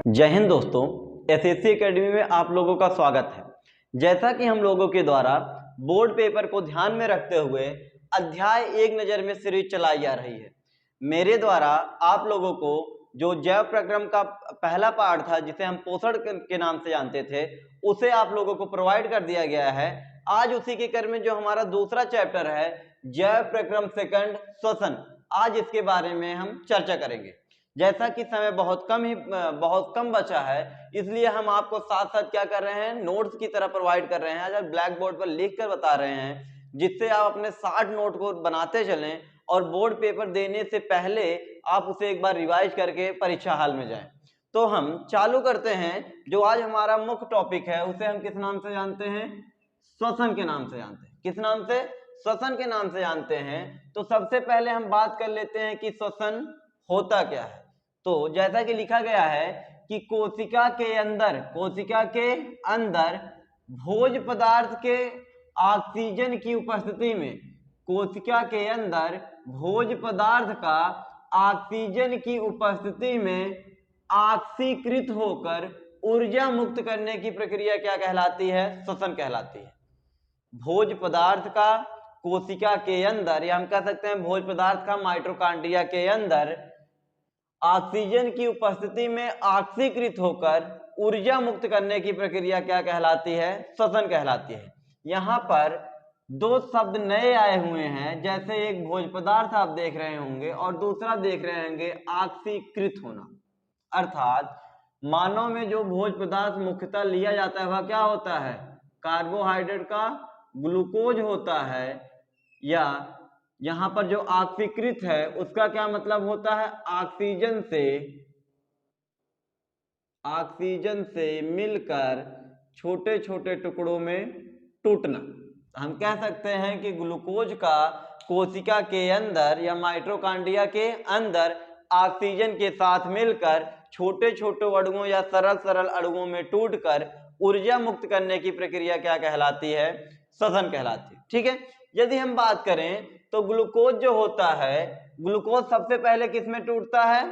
जय हिंद दोस्तों, SSC academy में आप लोगों का स्वागत है। जैसा कि हम लोगों के द्वारा बोर्ड पेपर को ध्यान में रखते हुए अध्याय एक नज़र में सीरीज चलाई जा रही है। मेरे द्वारा आप लोगों को जो जैव प्रक्रम का पहला पार्ट था, जिसे हम पोषण के नाम से जानते थे, उसे आप लोगों को प्रोवाइड कर दिया गया है। आज उसी के क्रम में जो हमारा दूसरा चैप्टर है जैव प्रक्रम सेकंड श्वसन, आज इसके बारे में हम चर्चा करेंगे। जैसा कि समय बहुत कम बचा है, इसलिए हम आपको साथ साथ क्या कर रहे हैं, नोट्स की तरह प्रोवाइड कर रहे हैं। आज ब्लैक बोर्ड पर लिख कर बता रहे हैं, जिससे आप अपने 60 नोट को बनाते चलें और बोर्ड पेपर देने से पहले आप उसे एक बार रिवाइज करके परीक्षा हाल में जाएं। तो हम चालू करते हैं। जो आज हमारा मुख्य टॉपिक है उसे हम किस नाम से जानते हैं? श्वसन के नाम से जानते हैं। किस नाम से? श्वसन के नाम से जानते हैं। तो सबसे पहले हम बात कर लेते हैं कि श्वसन होता क्या है। तो जैसा कि लिखा गया है कि कोशिका के अंदर भोज पदार्थ के ऑक्सीजन की उपस्थिति में, कोशिका के अंदर भोज पदार्थ का ऑक्सीजन की उपस्थिति में ऑक्सीकृत होकर ऊर्जा मुक्त करने की प्रक्रिया क्या कहलाती है? श्वसन कहलाती है। भोज पदार्थ का कोशिका के अंदर, या हम कह सकते हैं भोज पदार्थ का माइटोकॉन्ड्रिया के अंदर ऑक्सीजन की उपस्थिति में ऑक्सीकृत होकर ऊर्जा मुक्त करने की प्रक्रिया क्या कहलाती है? श्वसन कहलाती है। यहाँ पर दो शब्द नए आए हुए हैं, जैसे एक भोज पदार्थ आप देख रहे होंगे और दूसरा देख रहे होंगे ऑक्सीकृत होना। अर्थात मानव में जो भोज पदार्थ मुख्यतः लिया जाता है वह क्या होता है? कार्बोहाइड्रेट का ग्लूकोज होता है, या यहां पर जो ऑक्सीकृत है उसका क्या मतलब होता है? ऑक्सीजन से मिलकर छोटे छोटे टुकड़ों में टूटना। हम कह सकते हैं कि ग्लूकोज का कोशिका के अंदर या माइटोकॉन्ड्रिया के अंदर ऑक्सीजन के साथ मिलकर छोटे छोटे अणुओं या सरल अणुओं में टूटकर ऊर्जा मुक्त करने की प्रक्रिया क्या कहलाती है? श्वसन कहलाती है। ठीक है। यदि हम बात करें तो ग्लूकोज जो होता है, ग्लूकोज सबसे पहले किस में टूटता है?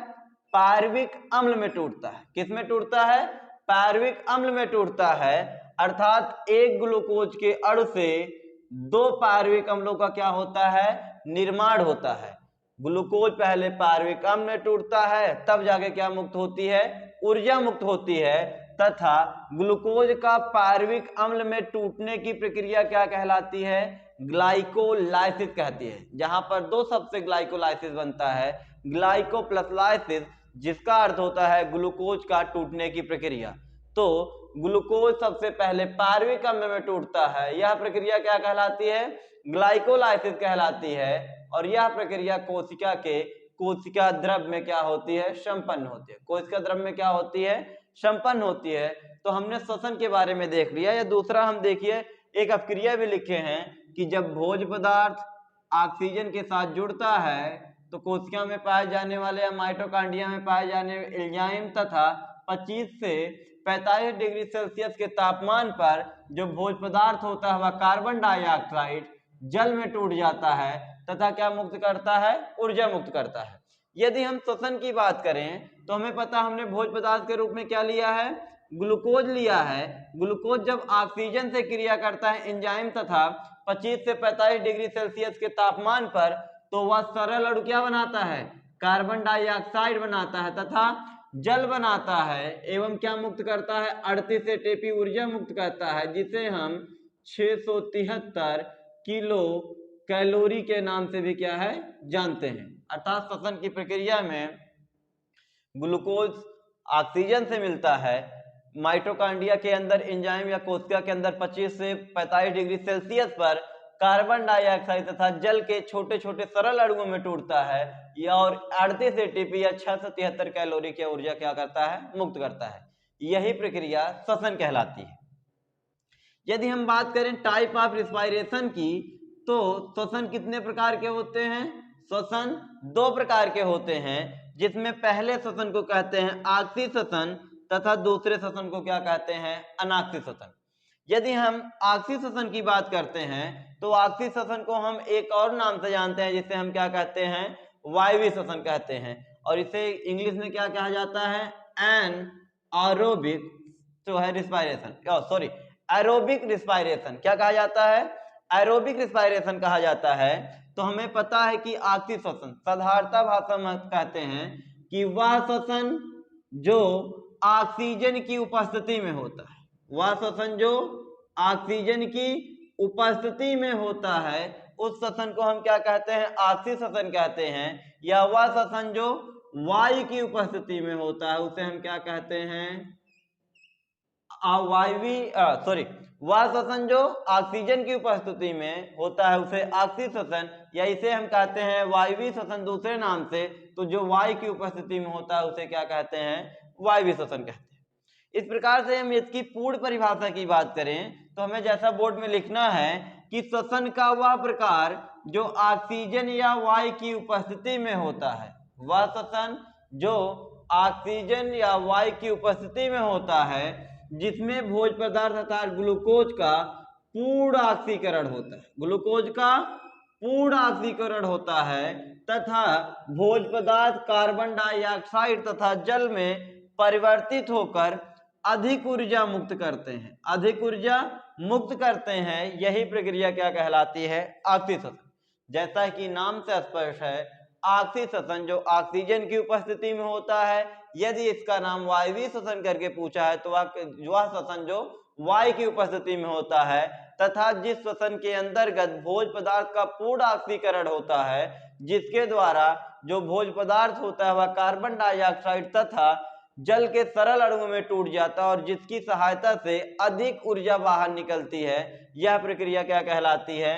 पायरुविक अम्ल में टूटता है। किस में टूटता है? पायरुविक अम्ल में टूटता है। अर्थात एक ग्लूकोज के अणु से दो पायरुविक अम्लों का क्या होता है? निर्माण होता है। ग्लूकोज पहले पायरुविक अम्ल में टूटता है, तब जाके क्या मुक्त होती है? ऊर्जा मुक्त होती है। तथा ग्लूकोज का पायरुविक अम्ल में टूटने की प्रक्रिया क्या कहलाती है? ग्लाइकोलाइसिस कहती है। जहां पर दो शब्द से ग्लाइकोलाइसिस बनता है, ग्लाइको प्लस लाइसिस, जिसका अर्थ होता है ग्लूकोज का टूटने की प्रक्रिया। तो ग्लूकोज सबसे पहले पायरुविक अम्ल में टूटता है, यह प्रक्रिया क्या कहलाती है? ग्लाइकोलाइसिस कहलाती है। और यह प्रक्रिया कोशिका द्रव में क्या होती है? संपन्न होती है। कोशिका द्रव में क्या होती है? संपन्न होती है। तो हमने श्वसन के बारे में देख लिया। या दूसरा हम देखिए, एक अपक्रिया भी लिखे हैं कि जब भोज पदार्थ ऑक्सीजन के साथ जुड़ता है तो कोशिका में पाए जाने वाले या माइटोकॉन्ड्रिया में पाए जाने वाले एंजाइम तथा 25 से 45 डिग्री सेल्सियस के तापमान पर जो भोज पदार्थ होता है वह कार्बन डाइऑक्साइड जल में टूट जाता है तथा क्या मुक्त करता है? ऊर्जा मुक्त करता है। यदि हम श्वसन की बात करें तो हमें पता, हमने भोज पदार्थ के रूप में क्या लिया है? ग्लूकोज लिया है। ग्लूकोज जब ऑक्सीजन से क्रिया करता है एंजाइम तथा 25 से 45 डिग्री सेल्सियस के तापमान पर, तो वह सरल अणु क्या बनाता है? कार्बन डाइऑक्साइड बनाता है तथा जल बनाता है, एवं क्या मुक्त करता है? 38 एटीपी ऊर्जा मुक्त करता है, जिसे हम 673 किलो कैलोरी के नाम से भी क्या है? जानते हैं। अर्थात श्वसन की प्रक्रिया में ग्लूकोज ऑक्सीजन से मिलता है, माइटोकॉन्ड्रिया के अंदर एंजाइम या कोशिका के अंदर 25 से 45 डिग्री सेल्सियस पर कार्बन डाइऑक्साइड तथा जल के छोटे छोटे सरल अणुओं में टूटता है, या और 38 एटीपी या 673 कैलोरी की ऊर्जा क्या करता है? मुक्त करता है। यही प्रक्रिया श्वसन कहलाती है। यदि हम बात करें टाइप ऑफ रिस्पायरेशन की, तो श्वसन कितने प्रकार के होते हैं? श्वसन दो प्रकार के होते हैं, जिसमें पहले श्वसन को कहते हैं ऑक्सी श्वसन तथा दूसरे श्वसन को क्या कहते हैं? अनाक्सी श्वसन। यदि हम ऑक्सी श्वसन की बात करते हैं तो ऑक्सी श्वसन को हम एक और नाम से जानते हैं, जिसे हम क्या कहते हैं? वायवीय श्वसन कहते हैं। और इसे इंग्लिश में क्या कहा जाता है? एरोबिक जो है रिस्पायरेशन, सॉरी एरोबिक रिस्पायरेशन क्या कहा जाता है, एरोबिक रिस्पायरेशन कहा जाता है। तो हमें पता है कि आखिरी श्वसन साधारणता भाषा में कहते हैं कि वह श्वसन जो ऑक्सीजन की उपस्थिति में होता है, वह श्वसन जो ऑक्सीजन की उपस्थिति में होता है उस श्वसन को हम क्या कहते हैं, आखिरी श्वसन कहते हैं। या वह श्वसन जो वायु की उपस्थिति में होता है उसे हम क्या कहते हैं, वह श्वसन जो ऑक्सीजन की उपस्थिति में होता है उसे आखिरी श्वसन, या इसे हम कहते हैं वायवीय श्वसन दूसरे नाम से। तो जो वायु की उपस्थिति में होता है उसे क्या कहते हैं, वायवीय श्वसन कहते हैं। इस प्रकार से हम इसकी पूर्ण परिभाषा की बात करें तो हमें जैसा बोर्ड में लिखना है कि श्वसन का वह प्रकार जो ऑक्सीजन या वायु की उपस्थिति में होता है, वह श्वसन जो ऑक्सीजन या वायु की उपस्थिति में होता है जिसमें भोज्य पदार्थ अर्थात ग्लूकोज का पूर्ण ऑक्सीकरण होता है, ग्लूकोज का पूर्ण ऑक्सीकरण होता है तथा भोज्य पदार्थ कार्बन डाइऑक्साइड तथा जल में परिवर्तित होकर अधिक ऊर्जा मुक्त करते हैं, अधिक ऊर्जा मुक्त करते हैं। यही प्रक्रिया क्या कहलाती है, आखिरी श्वसन। जैसा कि नाम से स्पष्ट है, आखिरी श्वसन जो ऑक्सीजन की उपस्थिति में होता है। यदि इसका नाम वायवीय श्वसन करके पूछा है तो वह श्वसन जो वायु की उपस्थिति में होता है तथा जिस श्वसन के अंतर्गत भोज्य पदार्थ का पूर्ण ऑक्सीकरण होता है, जिसके द्वारा जो भोज्य पदार्थ होता है वह कार्बन डाइऑक्साइड तथा जल के सरल अणुओं में टूट जाता है और जिसकी सहायता से अधिक ऊर्जा बाहर निकलती है, यह प्रक्रिया क्या कहलाती है,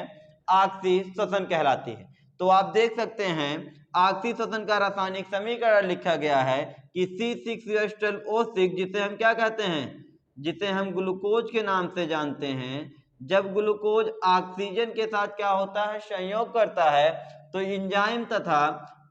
आखिरी श्वसन कहलाती है। तो आप देख सकते हैं आखिरी श्वसन का रासायनिक समीकरण लिखा गया है कि C6H12O6, जिसे हम क्या कहते हैं, जिसे हम ग्लूकोज के नाम से जानते हैं। जब ग्लूकोज ऑक्सीजन के साथ क्या होता है, संयोग करता है तो एंजाइम तथा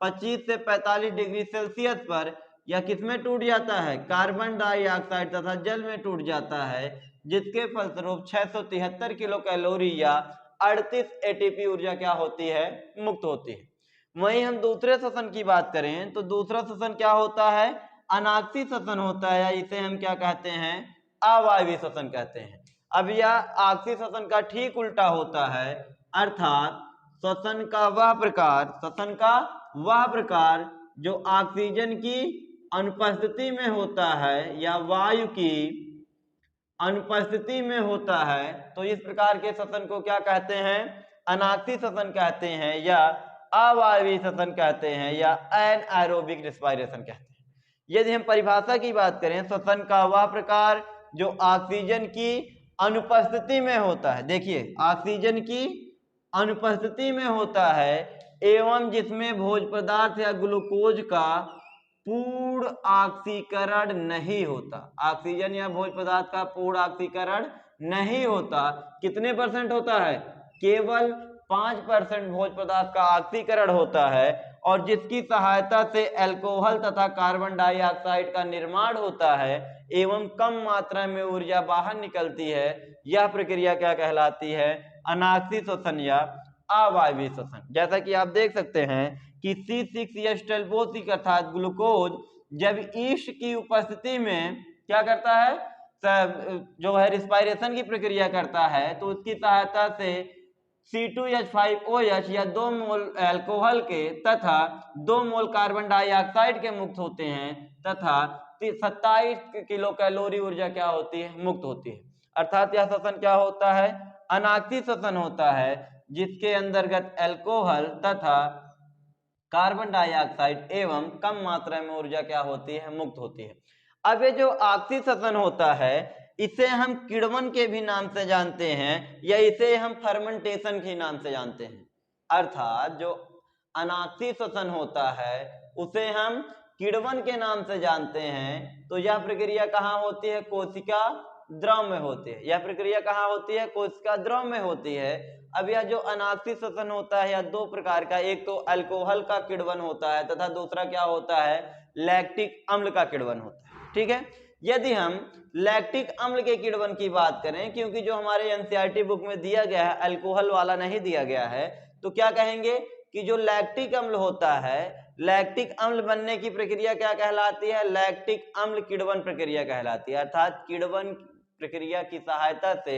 25 से 45 डिग्री सेल्सियस पर यह किसमें टूट जाता है, कार्बन डाइऑक्साइड तथा जल में टूट जाता है, जिसके फलस्वरूप 673 किलो कैलोरी या 38 एटीपी ऊर्जा क्या होती है, मुक्त होती है। वहीं हम दूसरे श्वसन की बात करें तो दूसरा श्वसन क्या होता है, अनाक्सी श्वसन होता है, या इसे हम क्या कहते हैं, अवायवीय श्वसन कहते हैं। अब यह आक्सी श्वसन का ठीक उल्टा होता है, अर्थात श्वसन का वह प्रकार जो ऑक्सीजन की अनुपस्थिति में होता है या वायु की अनुपस्थिति में होता है। तो इस प्रकार के श्वसन को क्या कहते हैं, अनाक्सी श्वसन कहते हैं या अवायवीय श्वसन कहते हैं या एनएरोबिक रिस्पायरेशन कहते हैं। यदि हम परिभाषा की बात करें, श्वसन का वह प्रकार जो ऑक्सीजन की अनुपस्थिति में होता है, देखिए ऑक्सीजन की अनुपस्थिति में होता है एवं जिसमें भोज्य पदार्थ या ग्लूकोज का पूर्ण ऑक्सीकरण नहीं होता, ऑक्सीजन या भोज्य पदार्थ का पूर्ण ऑक्सीकरण नहीं होता। कितने परसेंट होता है, केवल 5% भोज्य पदार्थ का ऑक्सीकरण होता है और जिसकी सहायता से अल्कोहल तथा कार्बन डाइऑक्साइड का निर्माण होता है एवं कम मात्रा में ऊर्जा बाहर निकलती है। यह प्रक्रिया क्या कहलाती है, अनाक्सी श्वसन या अवायवीय श्वसन। जैसा कि आप देख सकते हैं कि C6H12O6 अर्थात ग्लूकोज जब ईस्ट की उपस्थिति में क्या करता है, जो है रिस्पायरेशन की प्रक्रिया करता है, तो उसकी सहायता से C2H5OH या 2 मोल अल्कोहल के तथा 2 मोल कार्बन डाइऑक्साइड के मुक्त होते हैं तथा 27 किलो कैलोरी ऊर्जा क्या होती है, मुक्त होती है। अर्थात यह श्वसन क्या होता है, अनाक्सी श्वसन होता है, जिसके अंतर्गत अल्कोहल तथा कार्बन डाइऑक्साइड एवं कम मात्रा में ऊर्जा क्या होती है, मुक्त होती है। अब ये जो आक्सी श्वसन होता है इसे हम किण्वन के भी नाम से जानते हैं या इसे हम फर्मेंटेशन के नाम से जानते हैं। अर्थात जो अनाक्सी श्वसन होता है उसे हम किण्वन के नाम से जानते हैं। तो यह प्रक्रिया कहाँ होती है, कोशिका द्रव में होती है। यह प्रक्रिया कहाँ होती है, कोशिका द्रव में होती है। अब यह जो अनाक्सी श्वसन होता है यह दो प्रकार का, एक तो अल्कोहल का किण्वन होता है तथा दूसरा क्या होता है, लैक्टिक अम्ल का किण्वन होता है। ठीक है, यदि हम लैक्टिक अम्ल के किण्वन की बात करें, क्योंकि जो हमारे एनसीईआरटी बुक में दिया गया है अल्कोहल वाला नहीं दिया गया है, तो क्या कहेंगे कि जो लैक्टिक अम्ल होता है, लैक्टिक अम्ल बनने की प्रक्रिया क्या कहलाती है? लैक्टिक अम्ल किण्वन प्रक्रिया कहलाती है। अर्थात किण्वन प्रक्रिया की सहायता से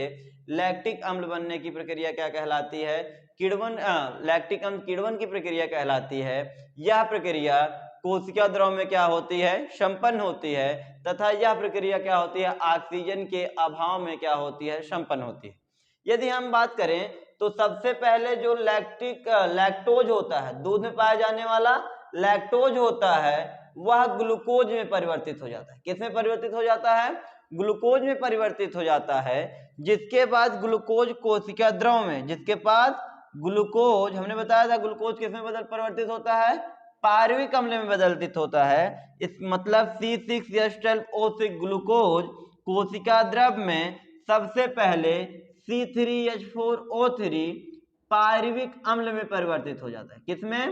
लैक्टिक अम्ल बनने की प्रक्रिया क्या कहलाती है? किण्वन लैक्टिक अम्ल किण्वन की प्रक्रिया कहलाती है। यह प्रक्रिया कोशिका द्रव में क्या होती है? संपन्न होती है तथा यह प्रक्रिया क्या होती है? ऑक्सीजन के अभाव में क्या होती है? संपन्न होती है। यदि हम बात करें तो सबसे पहले जो लैक्टोज होता है, दूध में पाया जाने वाला लैक्टोज होता है, वह ग्लूकोज में परिवर्तित हो जाता है। किसमें परिवर्तित हो जाता है? ग्लूकोज में परिवर्तित हो जाता है। जिसके बाद ग्लूकोज कोशिका द्रव में, जिसके पास ग्लूकोज, हमने बताया था ग्लूकोज किसमें परिवर्तित होता है? पायरुविक अम्ल में बदलित होता है। इस मतलब C6H12O6 ग्लूकोज कोशिका द्रव में सबसे पहले C3H4O3 पायरुविक अम्ल में परिवर्तित हो जाता है। किसमें?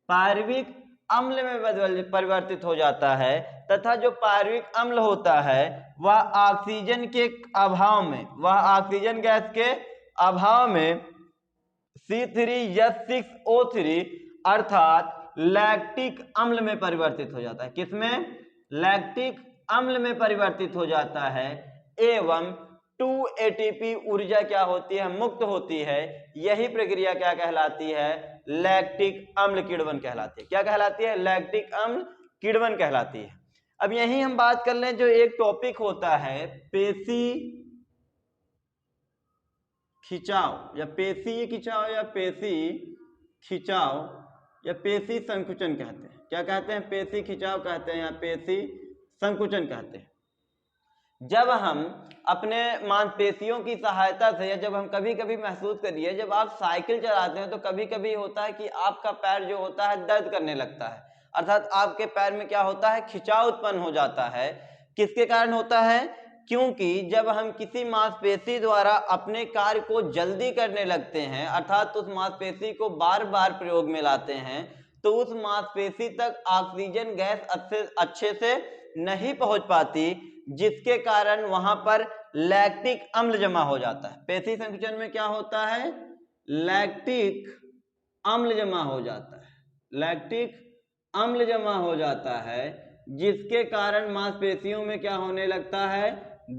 पायरुविक अम्ल में परिवर्तित हो जाता है तथा जो पायरुविक अम्ल होता है वह ऑक्सीजन के अभाव में, वह ऑक्सीजन गैस के अभाव में C3H6O3 अर्थात लैक्टिक अम्ल में परिवर्तित हो जाता है। किसमें? लैक्टिक अम्ल में परिवर्तित हो जाता है एवं 2 ATP ऊर्जा क्या होती है? मुक्त होती है। यही प्रक्रिया क्या कहलाती है? लैक्टिक अम्ल किण्वन कहलाती है। क्या कहलाती है? लैक्टिक अम्ल किण्वन कहलाती है। अब यही हम बात कर लें जो एक टॉपिक होता है पेशी खिंचाव या पेशी खिंचाव या पेशी खिंचाव या पेशी संकुचन कहते हैं। क्या कहते हैं? पेशी खिंचाव कहते हैं या पेशी संकुचन कहते हैं। जब हम अपने मांसपेशियों की सहायता से, या जब हम कभी कभी महसूस करिए, जब आप साइकिल चलाते हैं तो कभी कभी होता है कि आपका पैर जो होता है दर्द करने लगता है। अर्थात आपके पैर में क्या होता है? खिंचाव उत्पन्न हो जाता है। किसके कारण होता है? क्योंकि जब हम किसी मांसपेशी द्वारा अपने कार्य को जल्दी करने लगते हैं, अर्थात उस मांसपेशी को बार बार प्रयोग में लाते हैं, तो उस मांसपेशी तक ऑक्सीजन गैस अच्छे से नहीं पहुंच पाती, जिसके कारण वहां पर लैक्टिक अम्ल जमा हो जाता है। पेशी संकुचन में क्या होता है? लैक्टिक अम्ल जमा हो जाता है। लैक्टिक अम्ल जमा हो जाता है जिसके कारण मांसपेशियों में क्या होने लगता है?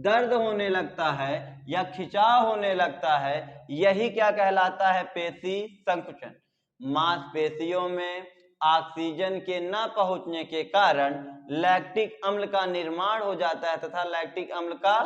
दर्द होने लगता है या खिंचाव होने लगता है। यही क्या कहलाता है? पेशी संकुचन। मांसपेशियों में ऑक्सीजन के न पहुंचने के कारण लैक्टिक अम्ल का निर्माण हो जाता है तथा लैक्टिक अम्ल का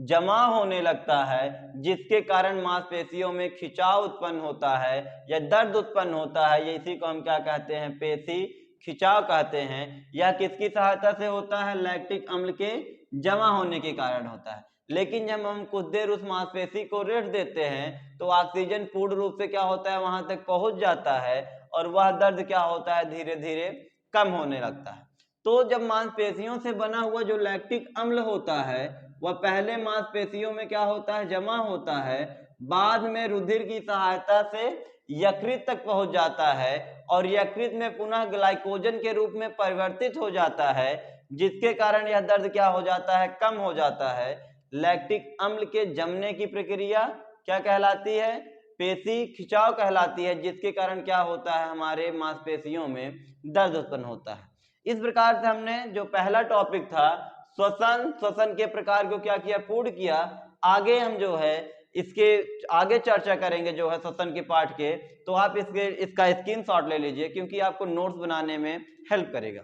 जमा होने लगता है, जिसके कारण मांसपेशियों में खिंचाव उत्पन्न होता है या दर्द उत्पन्न होता है। ये इसी को हम क्या कहते हैं? पेशी खिंचाव कहते हैं। यह किसकी सहायता से होता है? लैक्टिक अम्ल के जमा होने के कारण होता है। लेकिन जब हम कुछ देर उस मांसपेशी को रेस्ट देते हैं तो ऑक्सीजन पूर्ण रूप से क्या होता है? वहां तक पहुंच जाता है और वह दर्द क्या होता है? धीरे धीरे कम होने लगता है। तो जब मांसपेशियों से बना हुआ जो लैक्टिक अम्ल होता है वह पहले मांसपेशियों में क्या होता है? जमा होता है, बाद में रुधिर की सहायता से यकृत तक पहुंच जाता है और यकृत में पुनः ग्लाइकोजन के रूप में परिवर्तित हो जाता है, जिसके कारण यह दर्द क्या हो जाता है? कम हो जाता है। लैक्टिक अम्ल के जमने की प्रक्रिया क्या कहलाती है? पेशी खिंचाव कहलाती है, जिसके कारण क्या होता है? हमारे मांसपेशियों में दर्द उत्पन्न होता है। इस प्रकार से हमने जो पहला टॉपिक था श्वसन के प्रकार को क्या किया? पूर्ण किया। आगे हम जो है इसके आगे चर्चा करेंगे जो है श्वसन के पार्ट के, तो आप इसका स्क्रीनशॉट ले लीजिए क्योंकि आपको नोट्स बनाने में हेल्प करेगा।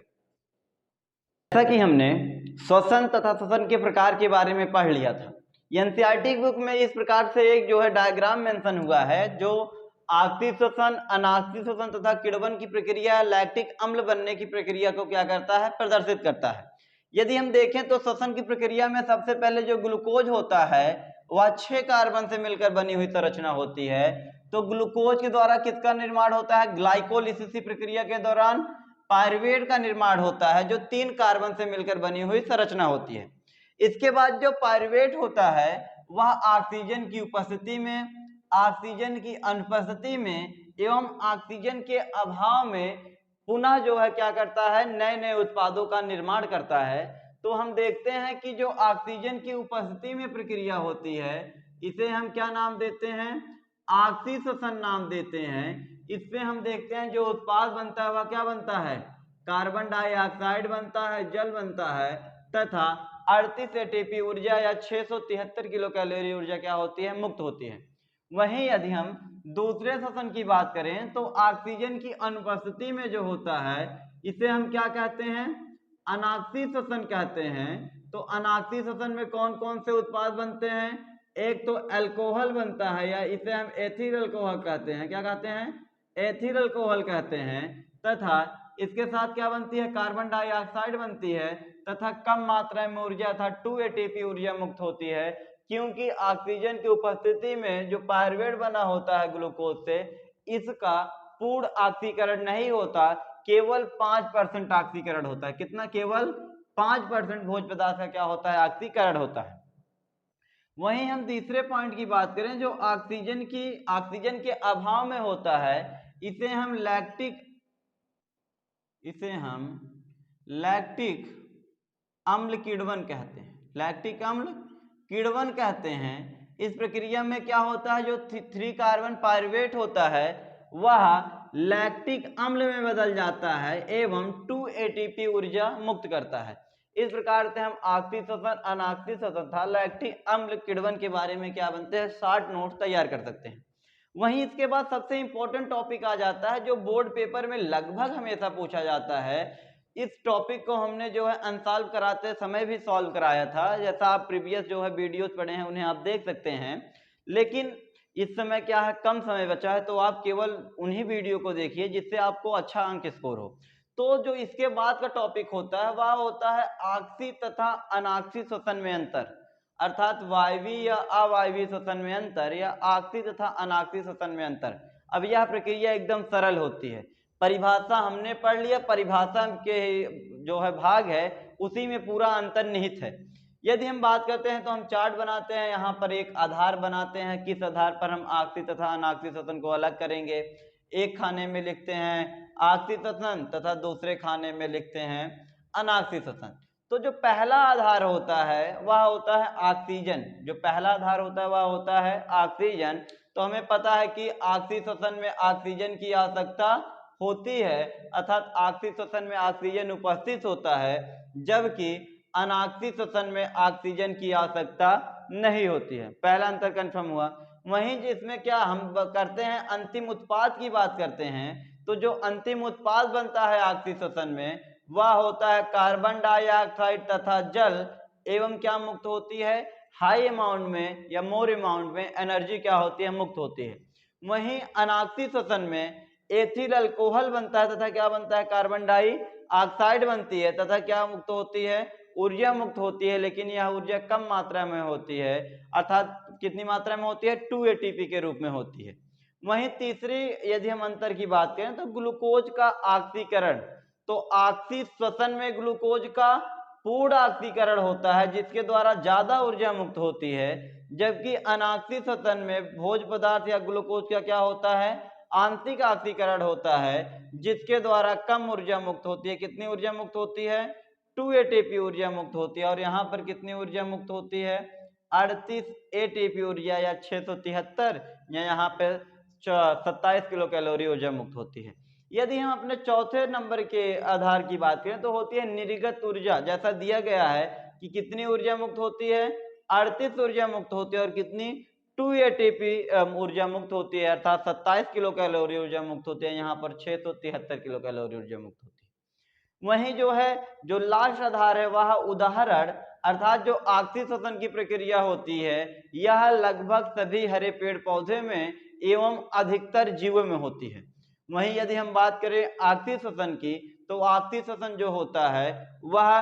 जैसा कि हमने श्वसन तथा श्वसन के प्रकार के बारे में पढ़ लिया था, एनसीईआरटी बुक में इस प्रकार से एक जो है डायग्राम मेंशन हुआ है जो आक्सीय श्वसन, अनाक्सीय श्वसन तथा किण्वन की प्रक्रिया, लैक्टिक अम्ल बनने की प्रक्रिया को क्या करता है? प्रदर्शित करता है। यदि हम देखें तो श्वसन की प्रक्रिया में सबसे पहले जो ग्लूकोज होता है वह 6 कार्बन से मिलकर बनी हुई संरचना होती है। तो ग्लूकोज के द्वारा किसका निर्माण होता है? ग्लाइकोलिसिस प्रक्रिया के दौरान पायरुवेट का निर्माण होता है जो 3 कार्बन से मिलकर बनी हुई संरचना होती है। इसके बाद जो पायरुवेट होता है वह ऑक्सीजन की उपस्थिति में, ऑक्सीजन की अनुपस्थिति में एवं ऑक्सीजन के अभाव में पुनः जो है क्या करता है? नए नए उत्पादों का निर्माण करता है। तो हम देखते हैं कि जो ऑक्सीजन की उपस्थिति में प्रक्रिया होती है इसे हम क्या नाम देते हैं? आक्सीय श्वसन नाम देते हैं। इससे हम देखते हैं जो उत्पाद बनता है वह क्या बनता है, कार्बन डाइऑक्साइड बनता है, जल बनता है, तथा 38 एटीपी ऊर्जा या 673 किलो कैलोरी ऊर्जा क्या होती है, मुक्त होती है। वहीं यदि हम दूसरे श्वसन की बात करें तो ऑक्सीजन की अनुपस्थिति में जो होता है इसे हम क्या कहते हैं, अनाक्सी श्वसन कहते हैं। तो अनाक्सी श्वसन में कौन कौन से उत्पाद बनते हैं, एक तो अल्कोहल बनता है या इसे हम एथिल अल्कोहल कहते हैं, क्या कहते हैं, एथिल अल्कोहल कहते हैं, तथा इसके साथ क्या बनती है, कार्बन डाइऑक्साइड बनती है, तथा कम मात्रा में ऊर्जा था 2 एटीपी ऊर्जा मुक्त होती है, क्योंकि ऑक्सीजन की उपस्थिति में जो पायरुवेट बना होता है ग्लूकोज से, इसका पूर्ण ऑक्सीकरण नहीं होता, केवल 5% ऑक्सीकरण होता है। कितना, केवल 5% भोज्य पदार्थ का क्या होता है, ऑक्सीकरण होता है। वहीं हम तीसरे पॉइंट की बात करें जो ऑक्सीजन के अभाव में होता है, इसे हम लैक्टिक अम्ल किण्वन कहते हैं, लैक्टिक अम्ल किण्वन कहते हैं। इस प्रक्रिया में क्या होता है, जो 3 कार्बन पायरुवेट होता है वह लैक्टिक अम्ल में बदल जाता है एवं 2 एटीपी ऊर्जा मुक्त करता है। इस प्रकार से हम ऑक्सी श्वसन, अनाक्सी श्वसन तथा लैक्टिक अम्ल किण्वन के बारे में क्या बनते हैं, शॉर्ट नोट तैयार कर सकते हैं। वहीं इसके बाद सबसे इंपॉर्टेंट टॉपिक आ जाता है जो बोर्ड पेपर में लगभग हमेशा पूछा जाता है। इस टॉपिक को हमने जो है अनसॉल्व कराते समय भी सॉल्व कराया था, जैसा आप प्रीवियस जो है वीडियोस पढ़े हैं उन्हें आप देख सकते हैं। लेकिन इस समय क्या है, कम समय बचा है, तो आप केवल उन्हीं वीडियो को देखिए जिससे आपको अच्छा अंक स्कोर हो। तो जो इसके बाद का टॉपिक होता है वह होता है ऑक्सी तथा अनाक्सी श्वसन में अंतर, अर्थात वायवीय या अवायवीय श्वसन में अंतर या ऑक्सी तथा अनाक्सी श्वसन में अंतर। अब यह प्रक्रिया एकदम सरल होती है, परिभाषा हमने पढ़ लिया, परिभाषा के जो है भाग है उसी में पूरा अंतर निहित है। यदि हम बात करते हैं तो हम चार्ट बनाते हैं, यहाँ पर एक आधार बनाते हैं, किस आधार पर हम ऑक्सी तथा अनाक्सी श्वसन को अलग करेंगे। एक खाने में लिखते हैं ऑक्सी श्वसन तथा दूसरे खाने में लिखते हैं अनाक्सी श्वसन। तो जो पहला आधार होता है वह होता है ऑक्सीजन, जो पहला आधार होता है वह होता है ऑक्सीजन। तो हमें पता है कि ऑक्सी श्वसन में ऑक्सीजन की आवश्यकता होती है, अर्थात ऑक्सी श्वसन में ऑक्सीजन उपस्थित होता है, जबकि अनाक्सी श्वसन में ऑक्सीजन की आवश्यकता नहीं होती है। पहला अंतर कंफर्म हुआ। वहीं जिसमें क्या हम करते हैं, अंतिम उत्पाद की बात करते हैं, तो जो अंतिम उत्पाद बनता है ऑक्सी श्वसन में वह होता है कार्बन डाइऑक्साइड तथा जल, एवं क्या मुक्त होती है, हाई अमाउंट में या मोर अमाउंट में एनर्जी क्या होती है, मुक्त होती है। वहीं अनाक्सी श्वसन में एथिल अल्कोहल बनता है तथा क्या बनता है, कार्बन डाइऑक्साइड बनती है, तथा क्या मुक्त होती है, ऊर्जा मुक्त होती है, लेकिन यह ऊर्जा कम मात्रा में होती है, अर्थात कितनी मात्रा में होती है, 2 एटीपी के रूप में होती है। वहीं तीसरी यदि हम अंतर की बात करें तो ग्लूकोज का ऑक्सीकरण, तो ऑक्सी श्वसन में ग्लूकोज का पूर्ण ऑक्सीकरण होता है जिसके द्वारा ज्यादा ऊर्जा मुक्त होती है, जबकि अनाक्सी श्वसन में भोज्य पदार्थ या ग्लूकोज का क्या होता है, आंशिक ऑक्सीकरण होता है जिसके द्वारा कम ऊर्जा मुक्त होती है। कितनी ऊर्जा मुक्त होती है, 2 एटीपी ऊर्जा मुक्त होती है, और यहाँ पर कितनी ऊर्जा मुक्त होती है, 38 एटीपी ऊर्जा या 673 या यहाँ पे 27 किलो कैलोरी ऊर्जा मुक्त होती है। यदि हम अपने चौथे नंबर के आधार की बात करें तो होती है निर्गत ऊर्जा, जैसा दिया गया है कि कितनी ऊर्जा मुक्त होती है, 38 ऊर्जा मुक्त होती है, और कितनी, 2 एटीपी ऊर्जा मुक्त होती है, अर्थात 27 किलो कैलोरी ऊर्जा मुक्त होती है, यहाँ पर 673 किलो कैलोरी ऊर्जा मुक्त होती है। वहीं जो है जो लास्ट आधार है वह उदाहरण, अर्थात जो ऑक्सी श्वसन की प्रक्रिया होती है यह लगभग सभी हरे पेड़ पौधे में एवं अधिकतर जीवों में होती है। वहीं यदि हम बात करें ऑक्सी श्वसन की, तो ऑक्सी श्वसन जो होता है वह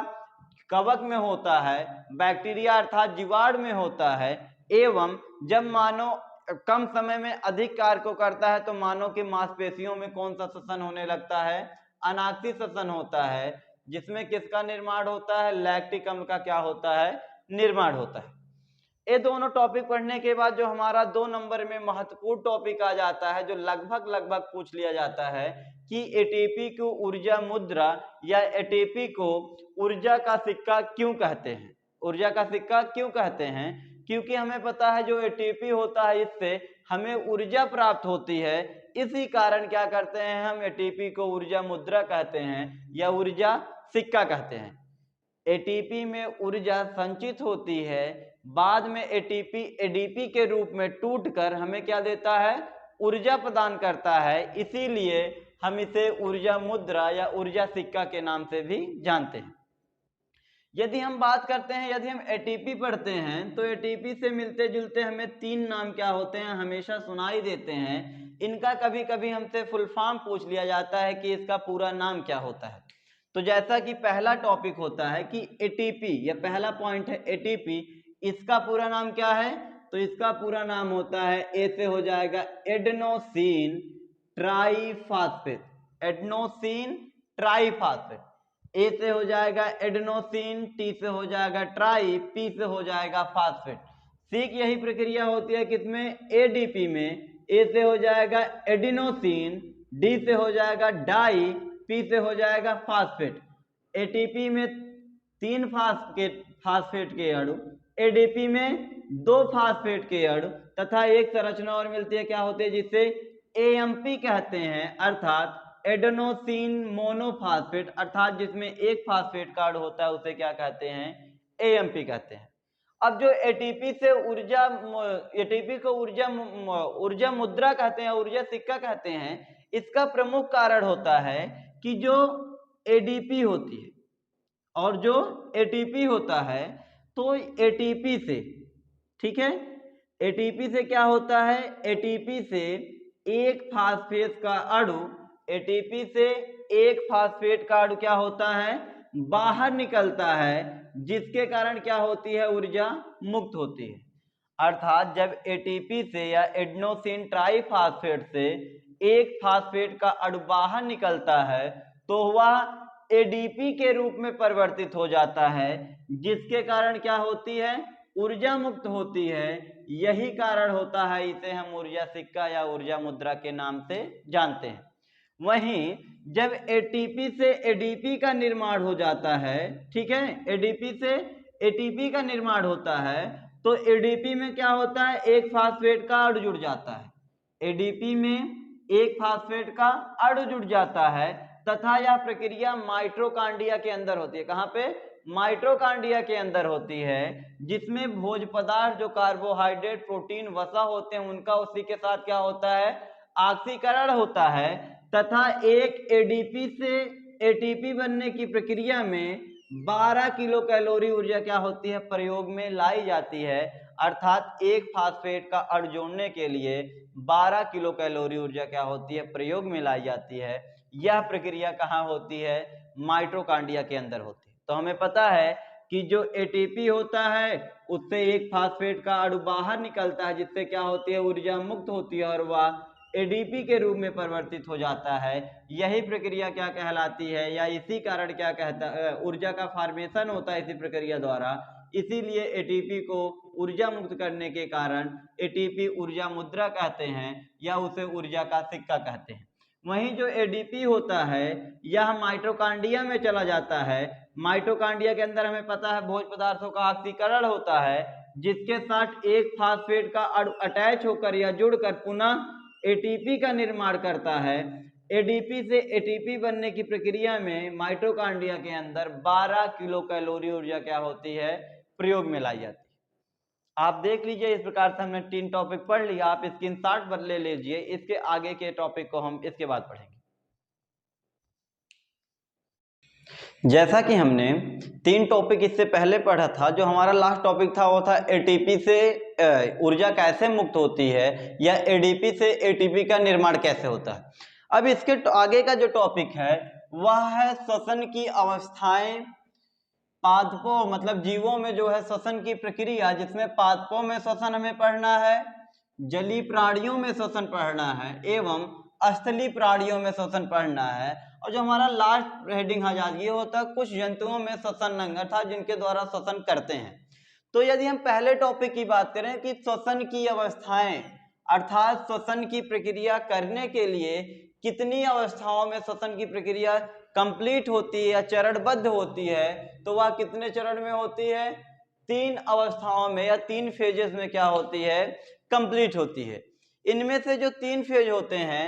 कवक में होता है, बैक्टीरिया अर्थात जीवाणु में होता है, एवं जब मानव कम समय में अधिक कार्य को करता है तो मानव की मांसपेशियों में कौन सा श्वसन होने लगता है, अनाक्सी श्वसन होता है, जिसमें किसका निर्माण होता है, लैक्टिक अम्ल का क्या होता है, निर्माण होता है। ये दोनों टॉपिक पढ़ने के बाद जो हमारा 2 नंबर में महत्वपूर्ण टॉपिक आ जाता है, जो लगभग पूछ लिया जाता है कि एटीपी को ऊर्जा मुद्रा या एटीपी को ऊर्जा का सिक्का क्यों कहते हैं। ऊर्जा का सिक्का क्यों कहते हैं, क्योंकि हमें पता है जो एटीपी होता है इससे हमें ऊर्जा प्राप्त होती है, इसी कारण क्या करते हैं हम एटीपी को ऊर्जा मुद्रा कहते हैं या ऊर्जा सिक्का कहते हैं। एटीपी में ऊर्जा संचित होती है, बाद में एटीपी एडीपी के रूप में टूटकर हमें क्या देता है, ऊर्जा प्रदान करता है। इसीलिए हम इसे ऊर्जा मुद्रा या ऊर्जा सिक्का के नाम से भी जानते हैं। यदि हम बात करते हैं, यदि हम एटीपी पढ़ते हैं तो एटीपी से मिलते जुलते हमें 3 नाम क्या होते हैं, हमेशा सुनाई देते हैं। इनका कभी कभी हमसे फुल फॉर्म पूछ लिया जाता है कि इसका पूरा नाम क्या होता है। तो जैसा कि पहला टॉपिक होता है कि एटीपी, या पहला पॉइंट है एटीपी, इसका पूरा नाम क्या है, तो इसका पूरा नाम होता है, ए से हो जाएगा एडेनोसिन ट्राइफॉस्फेट, एडेनोसिन ट्राइफॉस्फेट। ए से हो जाएगा एडेनोसिन, टी से हो जाएगा ट्राई, पी से हो जाएगा फास्फेट। ठीक यही प्रक्रिया होती है किसमें, एडीपी में। ए से हो जाएगा एडिनोसिन, डी से हो जाएगा डाई, पी से हो जाएगा फास्फेट। एटीपी में 3 फास्फेट के अणु, एडीपी में 2 फास्फेट के अणु तथा एक संरचना और मिलती है, क्या होती है, जिसे एएमपी कहते हैं, अर्थात एडेनोसिन मोनोफॉस्फेट, अर्थात जिसमें एक फास्फेट का अणु होता है उसे क्या कहते हैं, एएमपी कहते हैं। अब जो एटीपी से ऊर्जा, एटीपी को ऊर्जा मुद्रा कहते हैं, ऊर्जा सिक्का कहते हैं, इसका प्रमुख कारण होता है कि जो एडीपी होती है और जो एटीपी होता है, तो एटीपी से, ठीक है, एटीपी से क्या होता है, एटीपी से एक फास्फेट का अणु, एटीपी से एक फास्फेट का अणु क्या होता है, बाहर निकलता है, जिसके कारण क्या होती है, ऊर्जा मुक्त होती है। अर्थात जब एटीपी से या एडेनोसिन ट्राइफॉस्फेट से एक फास्फेट का अणु बाहर निकलता है तो वह एडीपी के रूप में परिवर्तित हो जाता है, जिसके कारण क्या होती है, ऊर्जा मुक्त होती है। यही कारण होता है, इसे हम ऊर्जा सिक्का या ऊर्जा मुद्रा के नाम से जानते हैं। वहीं जब एटीपी से एडीपी का निर्माण हो जाता है, ठीक है, एडीपी से एटीपी का निर्माण होता है, तो एडीपी में क्या होता है, एक फास्फेट का अणु जुड़ जाता है, एडीपी में एक फास्फेट का अणु जुड़ जाता है तथा यह प्रक्रिया माइटोकांड्रिया के अंदर होती है। कहां पे, माइटोकांड्रिया के अंदर होती है, जिसमें भोज्य पदार्थ जो कार्बोहाइड्रेट, प्रोटीन, वसा होते हैं, उनका उसी के साथ क्या होता है, ऑक्सीकरण होता है तथा एक एडीपी से एटीपी बनने की प्रक्रिया में 12 किलो कैलोरी ऊर्जा क्या होती है, प्रयोग में लाई जाती है। अर्थात एक फास्फेट का अणु जोड़ने के लिए 12 किलो कैलोरी ऊर्जा क्या होती है, प्रयोग में लाई जाती है। यह प्रक्रिया कहाँ होती है, माइटोकांड्रिया के अंदर होती है। तो हमें पता है कि जो एटीपी होता है उससे एक फास्फेट का अणु बाहर निकलता है, जिससे क्या होती है, ऊर्जा मुक्त होती है और वह एडीपी के रूप में परिवर्तित हो जाता है। यही प्रक्रिया क्या कहलाती है, या इसी कारण क्या कहता है, ऊर्जा का फॉर्मेशन होता है इसी प्रक्रिया द्वारा। इसीलिए एटीपी को ऊर्जा मुक्त करने के कारण एटीपी ऊर्जा मुद्रा कहते हैं या उसे ऊर्जा का सिक्का कहते हैं। वहीं जो एडीपी होता है यह माइटोकांड्रिया में चला जाता है। माइटोकांड्रिया के अंदर हमें पता है भोज्य पदार्थों का ऑक्सीकरण होता है, जिसके साथ एक फास्फेट का अणु अटैच होकर या जुड़कर पुनः एटीपी का निर्माण करता है। एडीपी से एटीपी बनने की प्रक्रिया में माइटोकांड्रिया के अंदर 12 किलो कैलोरी ऊर्जा क्या होती है, प्रयोग में लाई जाती है। आप देख लीजिए, इस प्रकार से हमने 3 टॉपिक पढ़ लिया, आप स्क्रीनशॉट ले लीजिए, इसके आगे के टॉपिक को हम इसके बाद पढ़ेंगे। जैसा कि हमने 3 टॉपिक इससे पहले पढ़ा था, जो हमारा लास्ट टॉपिक था वो था एटीपी से ऊर्जा कैसे मुक्त होती है या एडीपी से एटीपी का निर्माण कैसे होता है। अब इसके आगे का जो टॉपिक है वह है श्वसन की अवस्थाएं, पादपों मतलब जीवों में जो है श्वसन की प्रक्रिया, जिसमें पादपों में श्वसन हमें पढ़ना है, जलीय प्राणियों में श्वसन पढ़ना है एवं स्थलीय प्राणियों में श्वसन पढ़ना है। और जो हमारा लास्ट हेडिंग आ जाती है होता है कुछ जंतुओं में श्वसन अंग, अर्थात जिनके द्वारा श्वसन करते हैं। तो यदि हम पहले टॉपिक की बात करें कि श्वसन की अवस्थाएं, अर्थात श्वसन की प्रक्रिया करने के लिए कितनी अवस्थाओं में श्वसन की प्रक्रिया कंप्लीट होती है या चरणबद्ध होती है, तो वह कितने चरण में होती है, 3 अवस्थाओं में या 3 फेजेस में क्या होती है, कंप्लीट होती है। इनमें से जो 3 फेज होते हैं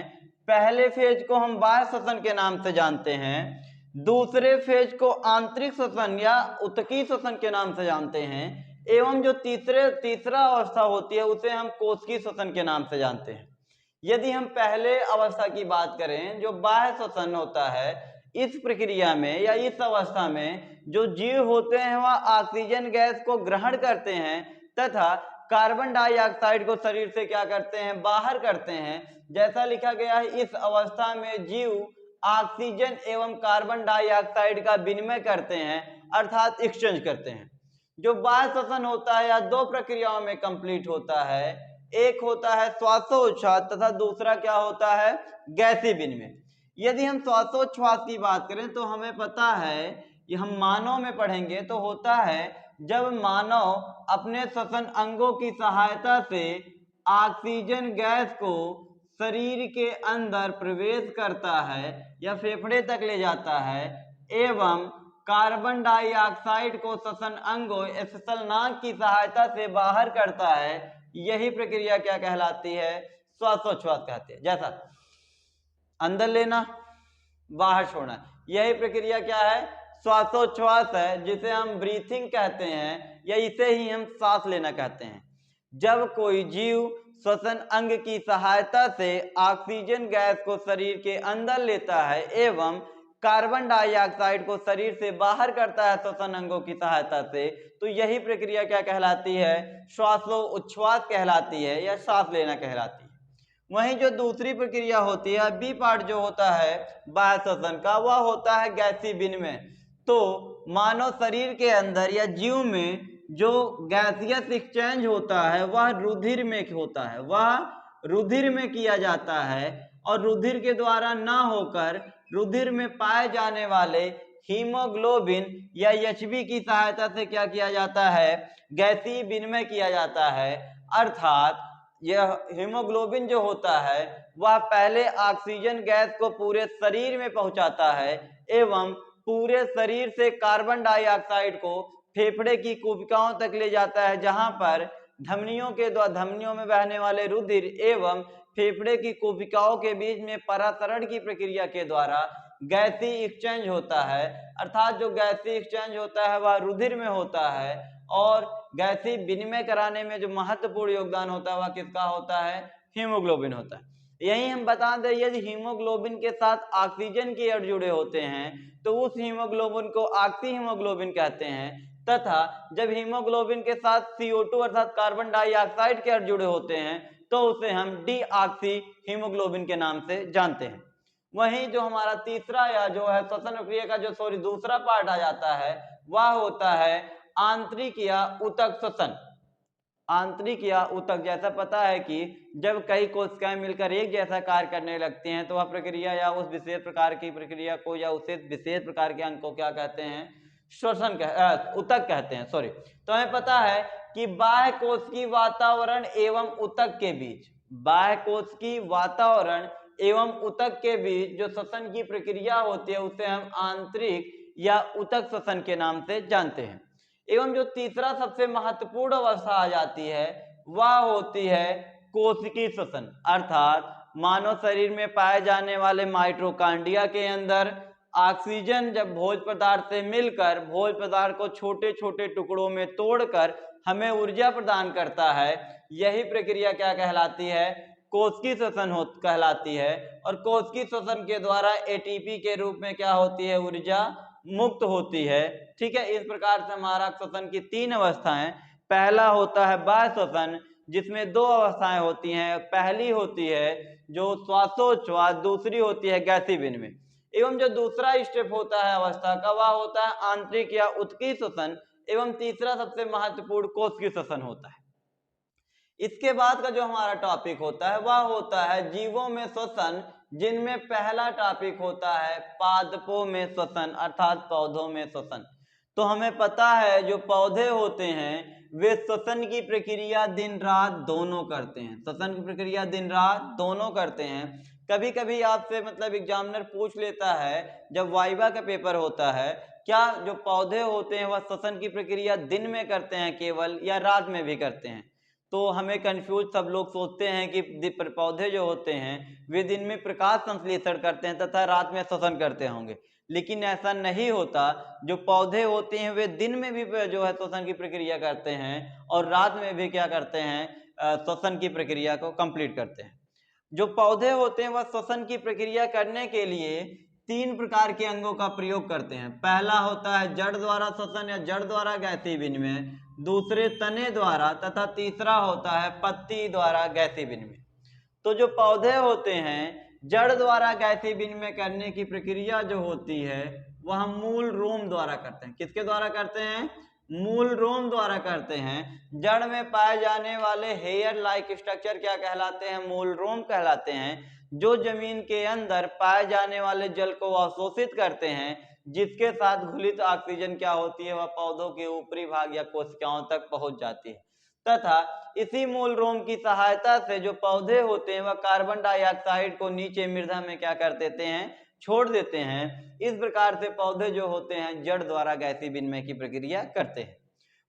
पहले फेज को हम बाह्य श्वसन के नाम से जानते हैं, दूसरे फेज को आंतरिक श्वसन या उत्तकी श्वसन के नाम से जानते हैं, एवं जो तीसरा अवस्था होती है उसे हम कोशिकीय श्वसन के नाम से जानते हैं। यदि हम पहले अवस्था की बात करें, जो बाह्य श्वसन होता है, इस प्रक्रिया में या इस अवस्था में जो जीव होते हैं वह ऑक्सीजन गैस को ग्रहण करते हैं तथा कार्बन डाइऑक्साइड को शरीर से क्या करते हैं, बाहर करते हैं। जैसा लिखा गया है, इस अवस्था में जीव ऑक्सीजन एवं कार्बन डाइऑक्साइड का विनिमय करते हैं, अर्थात एक्सचेंज करते हैं। जो बाह्य श्वसन होता है या दो प्रक्रियाओं में कंप्लीट होता है, एक होता है श्वासोच्छ्वास तथा दूसरा क्या होता है, गैसीय विनिमय। यदि हम श्वासोच्छ्वास की बात करें तो हमें पता है, ये हम मानव में पढ़ेंगे तो होता है जब मानव अपने श्वसन अंगों की सहायता से ऑक्सीजन गैस को शरीर के अंदर प्रवेश करता है या फेफड़े तक ले जाता है एवं कार्बन डाइऑक्साइड को श्वसन अंगों स्पेशल नाक की सहायता से बाहर करता है, यही प्रक्रिया क्या कहलाती है, श्वासोच्छ्वास कहते हैं। जैसा अंदर लेना बाहर छोड़ना, यही प्रक्रिया क्या है, श्वासोच्छ्वास है, जिसे हम ब्रीथिंग कहते हैं या इसे ही हम सांस लेना कहते हैं। जब कोई जीव श्वसन अंग की सहायता से ऑक्सीजन गैस को शरीर के अंदर लेता है एवं कार्बन डाइऑक्साइड को शरीर से बाहर करता है श्वसन अंगों की सहायता से, तो यही प्रक्रिया क्या कहलाती है, श्वासोच्छ्वास कहलाती है या सांस लेना कहलाती है। वहीं जो दूसरी प्रक्रिया होती है, बी पार्ट जो होता है बाह्य श्वसन का, वह होता है गैसीय विनिमय। तो मानव शरीर के अंदर या जीव में जो गैसियस एक्सचेंज होता है वह रुधिर में होता है, वह रुधिर में किया जाता है और रुधिर के द्वारा ना होकर रुधिर में पाए जाने वाले हीमोग्लोबिन या एचबी की सहायता से क्या किया जाता है, गैसीय विनिमय किया जाता है। अर्थात यह हीमोग्लोबिन जो होता है वह पहले ऑक्सीजन गैस को पूरे शरीर में पहुंचाता है एवं पूरे शरीर से कार्बन डाइऑक्साइड को फेफड़े की कोशिकाओं तक ले जाता है, जहां पर धमनियों के द्वारा धमनियों में बहने वाले रुधिर एवं फेफड़े की कोशिकाओं के बीच में परासरण की प्रक्रिया के द्वारा गैसीय एक्सचेंज होता है। अर्थात जो गैसीय एक्सचेंज होता है वह रुधिर में होता है और गैसीय विनिमय कराने में जो महत्वपूर्ण योगदान होता है वह किसका होता है, हीमोग्लोबिन होता है। यही हम बता दें, यदि हीमोग्लोबिन के साथ ऑक्सीजन के अणु जुड़े होते हैं तो उस हीमोग्लोबिन को ऑक्सी हीमोग्लोबिन कहते हैं, तथा जब हीमोग्लोबिन के साथ CO2 अर्थात कार्बन डाइऑक्साइड के अणु जुड़े होते हैं तो उसे हम डीऑक्सी हीमोग्लोबिन के नाम से जानते हैं। वहीं जो हमारा तीसरा या जो है श्वसन प्रक्रिया का जो दूसरा पार्ट आ जाता है वह होता है आंतरिक या ऊतक श्वसन। आंतरिक या ऊतक, जैसा पता है कि जब कई कोशिकाएं मिलकर एक जैसा कार्य करने लगती हैं तो वह प्रक्रिया या उस विशेष प्रकार की प्रक्रिया को या उसे विशेष प्रकार के अंग को क्या कहते हैं, ऊतक कहते हैं। तो हमें पता है कि बाह्य कोशिकीय वातावरण एवं ऊतक के बीच, बाह्य कोशिकीय वातावरण एवं ऊतक के बीच जो श्वसन की प्रक्रिया होती है उसे हम आंतरिक या ऊतक श्वसन के नाम से जानते हैं। एवं जो तीसरा सबसे महत्वपूर्ण अवस्था आ जाती है वह होती है कोशिकीय श्वसन। अर्थात मानव शरीर में पाए जाने वाले माइटोकॉन्ड्रिया के अंदर ऑक्सीजन जब भोज्य पदार्थ से मिलकर भोज्य पदार्थ को छोटे छोटे टुकड़ों में तोड़कर हमें ऊर्जा प्रदान करता है, यही प्रक्रिया क्या कहलाती है, कोशिकीय श्वसन कहलाती है। और कोशिकीय श्वसन के द्वारा ATP के रूप में क्या होती है, ऊर्जा मुक्त होती है। ठीक है, इस प्रकार से हमारा श्वसन की तीन अवस्थाएं, पहला होता है बाह्य श्वसन जिसमें दो अवस्थाएं होती हैं, पहली होती है जो श्वासोच्छ्वास, दूसरी होती है गैसीय विनिमय। एवं जो दूसरा स्टेप होता है अवस्था का वह होता है आंतरिक या उत्तकीय श्वसन एवं तीसरा सबसे महत्वपूर्ण कोशिकीय श्वसन होता है। इसके बाद का जो हमारा टॉपिक होता है वह होता है जीवों में श्वसन, जिनमें पहला टॉपिक होता है पादपों में श्वसन अर्थात पौधों में श्वसन। तो हमें पता है जो पौधे होते हैं वे श्वसन की प्रक्रिया दिन रात दोनों करते हैं, श्वसन की प्रक्रिया दिन रात दोनों करते हैं। कभी कभी आपसे एग्जामिनर पूछ लेता है जब वाइवा का पेपर होता है, क्या जो पौधे होते हैं वह श्वसन की प्रक्रिया दिन में करते हैं केवल या रात में भी करते हैं। तो हमें कंफ्यूज सब लोग सोचते हैं कि पौधे जो होते हैं वे दिन में प्रकाश संश्लेषण करते हैं तथा रात में श्वसन करते होंगे, लेकिन ऐसा नहीं होता। जो पौधे होते हैं वे दिन में भी जो है श्वसन की प्रक्रिया करते हैं और रात में भी क्या करते हैं, श्वसन की प्रक्रिया को कंप्लीट करते हैं। जो पौधे होते हैं वह श्वसन की प्रक्रिया करने के लिए 3 प्रकार के अंगों का प्रयोग करते हैं। पहला होता है जड़ द्वारा श्वसन या जड़ द्वारा गैसीय विनिमय, दूसरे तने द्वारा तथा तीसरा होता है पत्ती द्वारा गैसीय विनिमय। तो जो पौधे होते हैं जड़ द्वारा गैसीय विनिमय करने की प्रक्रिया जो होती है वह मूल रोम द्वारा करते हैं। किसके द्वारा करते हैं? मूल रोम द्वारा करते हैं। जड़ में पाए जाने वाले हेयर लाइक स्ट्रक्चर क्या कहलाते हैं? मूल रोम कहलाते हैं, जो जमीन के अंदर पाए जाने वाले जल को अवशोषित करते हैं, जिसके साथ घुलित ऑक्सीजन क्या होती है, वह पौधों के ऊपरी भाग या कोशिकाओं तक पहुंच जाती है तथा इसी मूल रोम की सहायता से जो पौधे होते हैं वह कार्बन डाइऑक्साइड को नीचे मृदा में क्या कर देते हैं? छोड़ देते हैं। इस प्रकार से पौधे जो होते हैं जड़ द्वारा गैसीय विनिमय की प्रक्रिया करते हैं।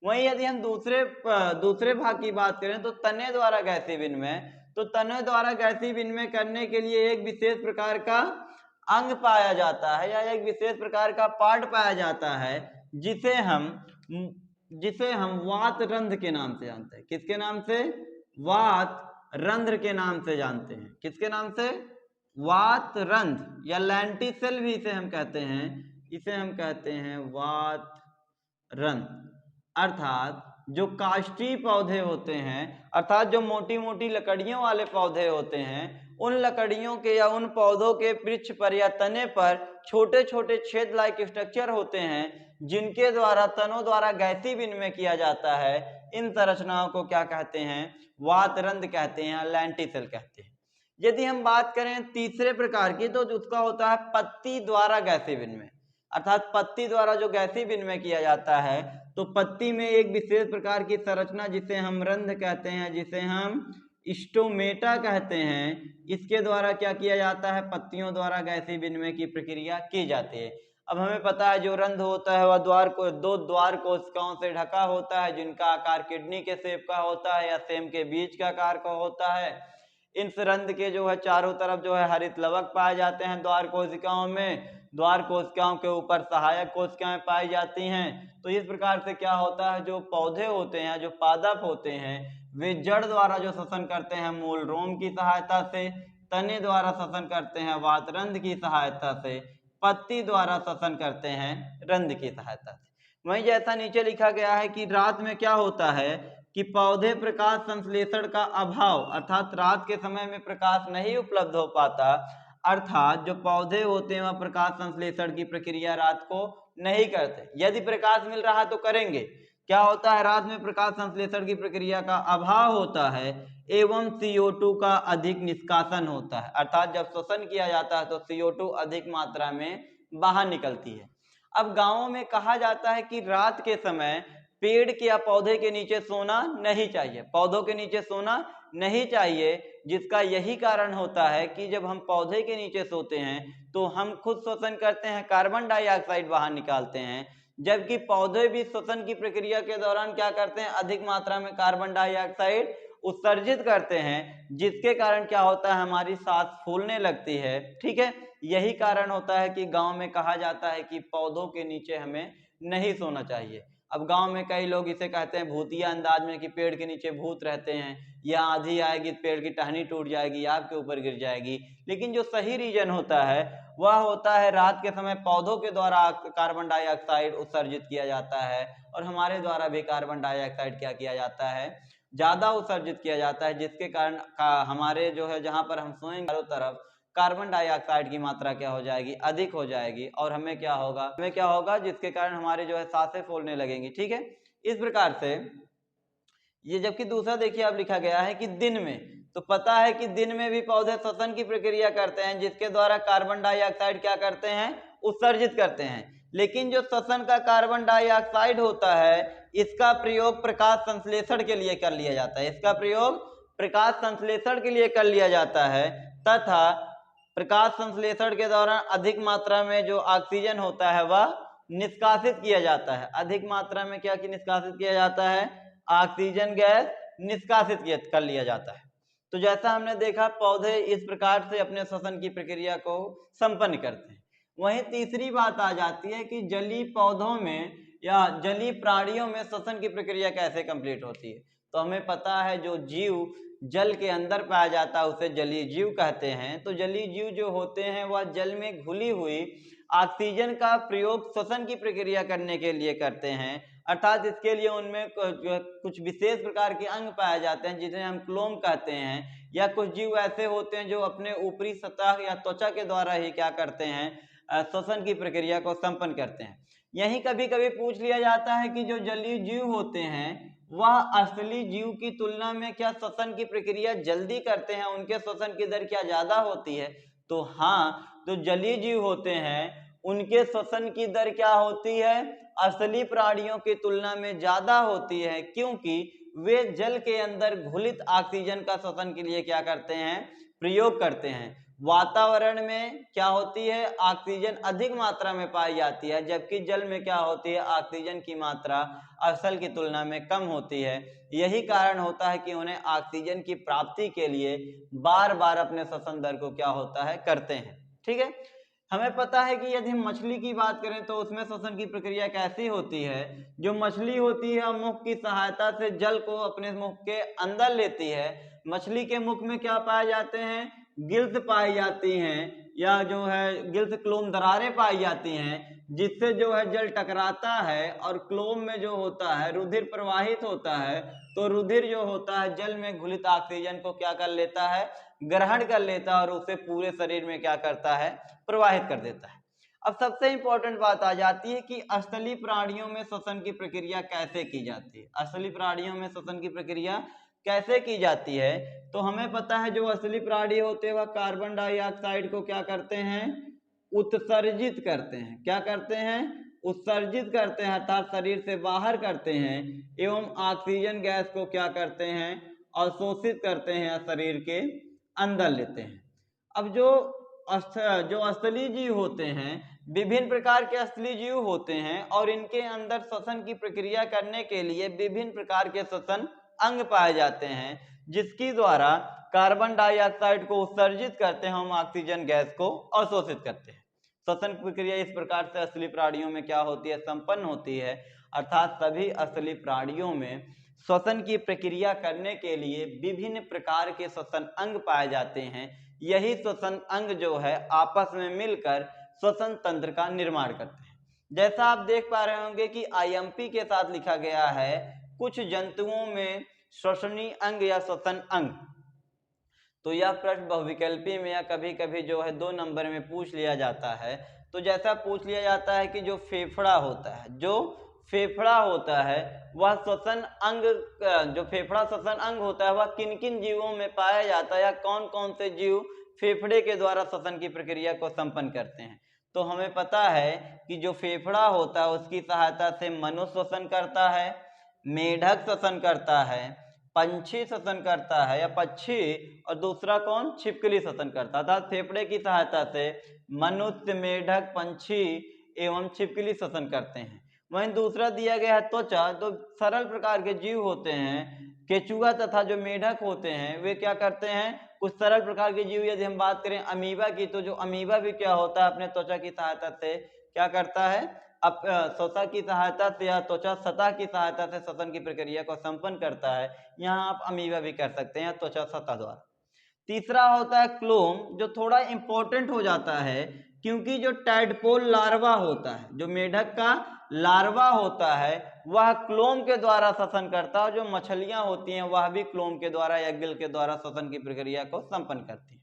वहीं यदि हम दूसरे भाग की बात करें तो तने द्वारा गैसीय विनिमय, तो तने द्वारा गैसीय विनिमय करने के लिए एक विशेष प्रकार का अंग पाया जाता है या एक विशेष प्रकार का पार्ट पाया जाता है जिसे हम वात रंध्र के नाम से जानते हैं। किसके नाम से? वात रंध्र के नाम से जानते हैं। किसके नाम से? वात रंध्र या लेंटिसेल भी इसे हम कहते हैं। इसे हम कहते हैं वात रंध्र। अर्थात जो काष्ठीय पौधे होते हैं, अर्थात जो मोटी मोटी लकड़ियों वाले पौधे होते हैं, उन लकड़ियों के या उन पौधों के वृक्ष पर या तने पर छोटे छोटे छेद लाइक स्ट्रक्चर होते हैं जिनके द्वारा तनों द्वारा गैसीय विनिमय किया जाता है। इन संरचनाओं को क्या कहते हैं? वातरंध्र कहते हैं, लेंटिसेल कहते हैं। यदि हम बात करें तीसरे प्रकार की तो उसका होता है पत्ती द्वारा गैसीय विनिमय। अर्थात पत्ती द्वारा जो गैसीय विनिमय किया जाता है, तो पत्ती में एक विशेष प्रकार की संरचना जिसे हम रंध्र कहते हैं, जिसे हम स्टोमेटा कहते हैं, इसके द्वारा क्या किया जाता है? पत्तियों द्वारा गैसीय विनिमय की प्रक्रिया की जाती है। अब हमें पता है जो रंध्र होता है वह दो द्वार कोशिकाओं से ढका होता है जिनका आकार किडनी के शेप का होता है या सेम के बीज का आकार का होता है। इन रंध्र के जो है चारों तरफ जो है हरित लवक पाए जाते हैं द्वार कोशिकाओं में। द्वार कोशिकाओं के ऊपर सहायक कोशिकाएं पाई जाती हैं। तो इस प्रकार से क्या होता है, जो पौधे होते हैं, जो पादप होते हैं, वे जड़ द्वारा जो श्वसन करते हैं मूल रोम की सहायता से, तने द्वारा श्वसन करते हैं वातरंध्र की सहायता से, पत्ती द्वारा श्वसन करते हैं रंध्र की सहायता से। वहीं जैसा नीचे लिखा गया है कि रात में क्या होता है कि पौधे प्रकाश संश्लेषण का अभाव, अर्थात रात के समय में प्रकाश नहीं उपलब्ध हो पाता, अर्थात जो पौधे होते हैं वह प्रकाश संश्लेषण की प्रक्रिया रात को नहीं करते। यदि प्रकाश मिल रहा तो करेंगे। क्या होता है? रात में प्रकाश संश्लेषण की प्रक्रिया का अभाव होता है एवं CO2 का अधिक निष्कासन होता है। अर्थात जब श्वसन किया जाता है तो CO2 अधिक मात्रा में बाहर निकलती है। अब गांवों में कहा जाता है कि रात के समय पेड़ के या पौधे के नीचे सोना नहीं चाहिए, पौधों के नीचे सोना नहीं चाहिए, जिसका यही कारण होता है कि जब हम पौधे के नीचे सोते हैं तो हम खुद श्वसन करते हैं, कार्बन डाइऑक्साइड बाहर निकालते हैं, जबकि पौधे भी श्वसन की प्रक्रिया के दौरान क्या करते हैं? अधिक मात्रा में कार्बन डाइऑक्साइड उत्सर्जित करते हैं, जिसके कारण क्या होता है? हमारी सांस फूलने लगती है। ठीक है, यही कारण होता है कि गांव में कहा जाता है कि पौधों के नीचे हमें नहीं सोना चाहिए। अब गांव में कई लोग इसे कहते हैं भूतिया अंदाज में कि पेड़ के नीचे भूत रहते हैं, या आंधी आएगी पेड़ की टहनी टूट जाएगी, आपके ऊपर गिर जाएगी। लेकिन जो सही रीजन होता है वह होता है रात के समय पौधों के द्वारा कार्बन डाइऑक्साइड उत्सर्जित किया जाता है और हमारे द्वारा भी कार्बन डाइऑक्साइड क्या किया जाता है? ज्यादा उत्सर्जित किया जाता है, जिसके कारण हमारे जो है जहां पर हम सोएंगे चारों तरफ कार्बन डाइऑक्साइड की मात्रा क्या हो जाएगी? अधिक हो जाएगी। और हमें क्या होगा? जिसके कारण हमारे जो है सांसें फूलने लगेंगी। ठीक है, इस प्रकार से ये। जबकि दूसरा देखिए अब लिखा गया है कि दिन में, तो पता है कि दिन में भी पौधे श्वसन की प्रक्रिया करते हैं जिसके द्वारा कार्बन डाइऑक्साइड क्या करते हैं? उत्सर्जित करते हैं। लेकिन जो श्वसन का कार्बन डाइऑक्साइड होता है इसका प्रयोग प्रकाश संश्लेषण के लिए कर लिया जाता है। इसका प्रयोग प्रकाश संश्लेषण के लिए कर लिया जाता है तथा प्रकाश संश्लेषण के दौरान अधिक मात्रा में जो ऑक्सीजन होता है वह निष्कासित किया जाता है। अधिक मात्रा में क्या निष्कासित किया जाता है? ऑक्सीजन गैस निष्कासित कर लिया जाता है। तो जैसा हमने देखा पौधे इस प्रकार से अपने श्वसन की प्रक्रिया को संपन्न करते हैं। वहीं तीसरी बात आ जाती है कि जलीय पौधों में या जलीय प्राणियों में श्वसन की प्रक्रिया कैसे कंप्लीट होती है। तो हमें पता है जो जीव जल के अंदर पाया जाता है उसे जलीय जीव कहते हैं। तो जलीय जीव जो होते हैं वह जल में घुली हुई ऑक्सीजन का प्रयोग श्वसन की प्रक्रिया करने के लिए करते हैं, अर्थात इसके लिए उनमें कुछ विशेष प्रकार के अंग पाए जाते हैं जिन्हें हम क्लोम कहते हैं, या कुछ जीव ऐसे होते हैं जो अपने ऊपरी सतह या त्वचा के द्वारा ही क्या करते हैं, श्वसन की प्रक्रिया को संपन्न करते हैं। यही कभी कभी पूछ लिया जाता है कि जो जलीय जीव होते हैं वह असली जीव की तुलना में क्या श्वसन की प्रक्रिया जल्दी करते हैं, उनके श्वसन की दर क्या ज्यादा होती है। तो हाँ, जो जलीय जीव होते हैं उनके श्वसन की दर क्या होती है, असली प्राणियों की तुलना में ज्यादा होती है, क्योंकि वे जल के अंदर घुलित ऑक्सीजन का श्वसन के लिए क्या करते हैं, प्रयोग करते हैं। वातावरण में क्या होती है, ऑक्सीजन अधिक मात्रा में पाई जाती है, जबकि जल में क्या होती है, ऑक्सीजन की मात्रा असल की तुलना में कम होती है। यही कारण होता है कि उन्हें ऑक्सीजन की प्राप्ति के लिए बार बार अपने श्वसन दर को क्या होता है, करते हैं। ठीक है, हमें पता है कि यदि हम मछली की बात करें तो उसमें श्वसन की प्रक्रिया कैसी होती है। जो मछली होती है मुख की सहायता से जल को अपने मुख के अंदर लेती है। मछली के मुख में क्या पाए जाते हैं, गिल्स पाई जाती हैं, या जो है गिल्स क्लोम दरारें पाई जाती हैं, जिससे जो है जल टकराता है और क्लोम में जो होता है रुधिर प्रवाहित होता है। तो रुधिर जो होता है जल में घुलित ऑक्सीजन को क्या कर लेता है, ग्रहण कर लेता है और उसे पूरे शरीर में क्या करता है, प्रवाहित कर देता है। अब सबसे इंपॉर्टेंट बात आ जाती है कि असली प्राणियों में श्वसन की प्रक्रिया कैसे की जाती है। असली प्राणियों में श्वसन की प्रक्रिया कैसे की जाती है, तो हमें पता है जो असली प्राणी होते हैं वह कार्बन डाइऑक्साइड को क्या करते हैं, उत्सर्जित करते हैं। क्या करते हैं, उत्सर्जित करते हैं, अर्थात शरीर से बाहर करते हैं, एवं ऑक्सीजन गैस को क्या करते हैं, अवशोषित करते हैं, शरीर के अंदर लेते हैं। अब जो असली जीव होते हैं, विभिन्न प्रकार के असली जीव होते हैं और इनके अंदर श्वसन की प्रक्रिया करने के लिए विभिन्न प्रकार के श्वसन अंग पाए जाते हैं, जिसकी द्वारा कार्बन डाइऑक्साइड को उत्सर्जित करते हैं, हम ऑक्सीजन गैस को अवशोषित करते हैं। श्वसन प्रक्रिया इस प्रकार से असली प्राणियों में क्या होती है, संपन्न होती है। अर्थात सभी असली प्राणियों में श्वसन की प्रक्रिया करने के लिए विभिन्न प्रकार के श्वसन अंग पाए जाते हैं। यही श्वसन अंग जो है आपस में मिलकर श्वसन तंत्र का निर्माण करते हैं। जैसा आप देख पा रहे होंगे कि आईएमपी के साथ लिखा गया है कुछ जंतुओं में श्वसनीय अंग या श्वसन अंग। तो यह प्रश्न बहुविकल्पी में या कभी कभी जो है 2 नंबर में पूछ लिया जाता है। तो जैसा पूछ लिया जाता है कि जो फेफड़ा होता है, जो फेफड़ा होता है वह श्वसन अंग, जो फेफड़ा श्वसन अंग होता है वह किन किन जीवों में पाया जाता है, या कौन कौन से जीव फेफड़े के द्वारा श्वसन की प्रक्रिया को संपन्न करते हैं। तो हमें पता है कि जो फेफड़ा होता है उसकी सहायता से मनुष्य श्वसन करता है, मेढक श्वसन करता है, पंछी श्वसन करता है या पक्षी, और दूसरा कौन, छिपकली श्वसन करता है। अर्थात फेफड़े की सहायता से मनुष्य, मेढक, पंछी एवं छिपकली श्वसन करते हैं। वहीं दूसरा दिया गया है त्वचा। तो सरल प्रकार के जीव होते हैं, केचुआ तथा जो मेढक होते हैं वे क्या करते हैं, कुछ सरल प्रकार के जीव। यदि हम बात करें अमीबा की, तो जो अमीबा भी क्या होता है अपने त्वचा की सहायता से क्या करता है, अब त्वचा की सहायता से या त्वचा सतह की सहायता से श्वसन की प्रक्रिया को संपन्न करता है। यहाँ आप अमीबा भी कर सकते हैं त्वचा सतह द्वारा। तीसरा होता है क्लोम, जो थोड़ा इंपॉर्टेंट हो जाता है क्योंकि जो टैडपोल लार्वा होता है, जो मेढक का लार्वा होता है वह क्लोम के द्वारा श्वसन करता है। जो मछलियां होती हैं वह भी क्लोम के द्वारा या गिल के द्वारा श्वसन की प्रक्रिया को संपन्न करती हैं।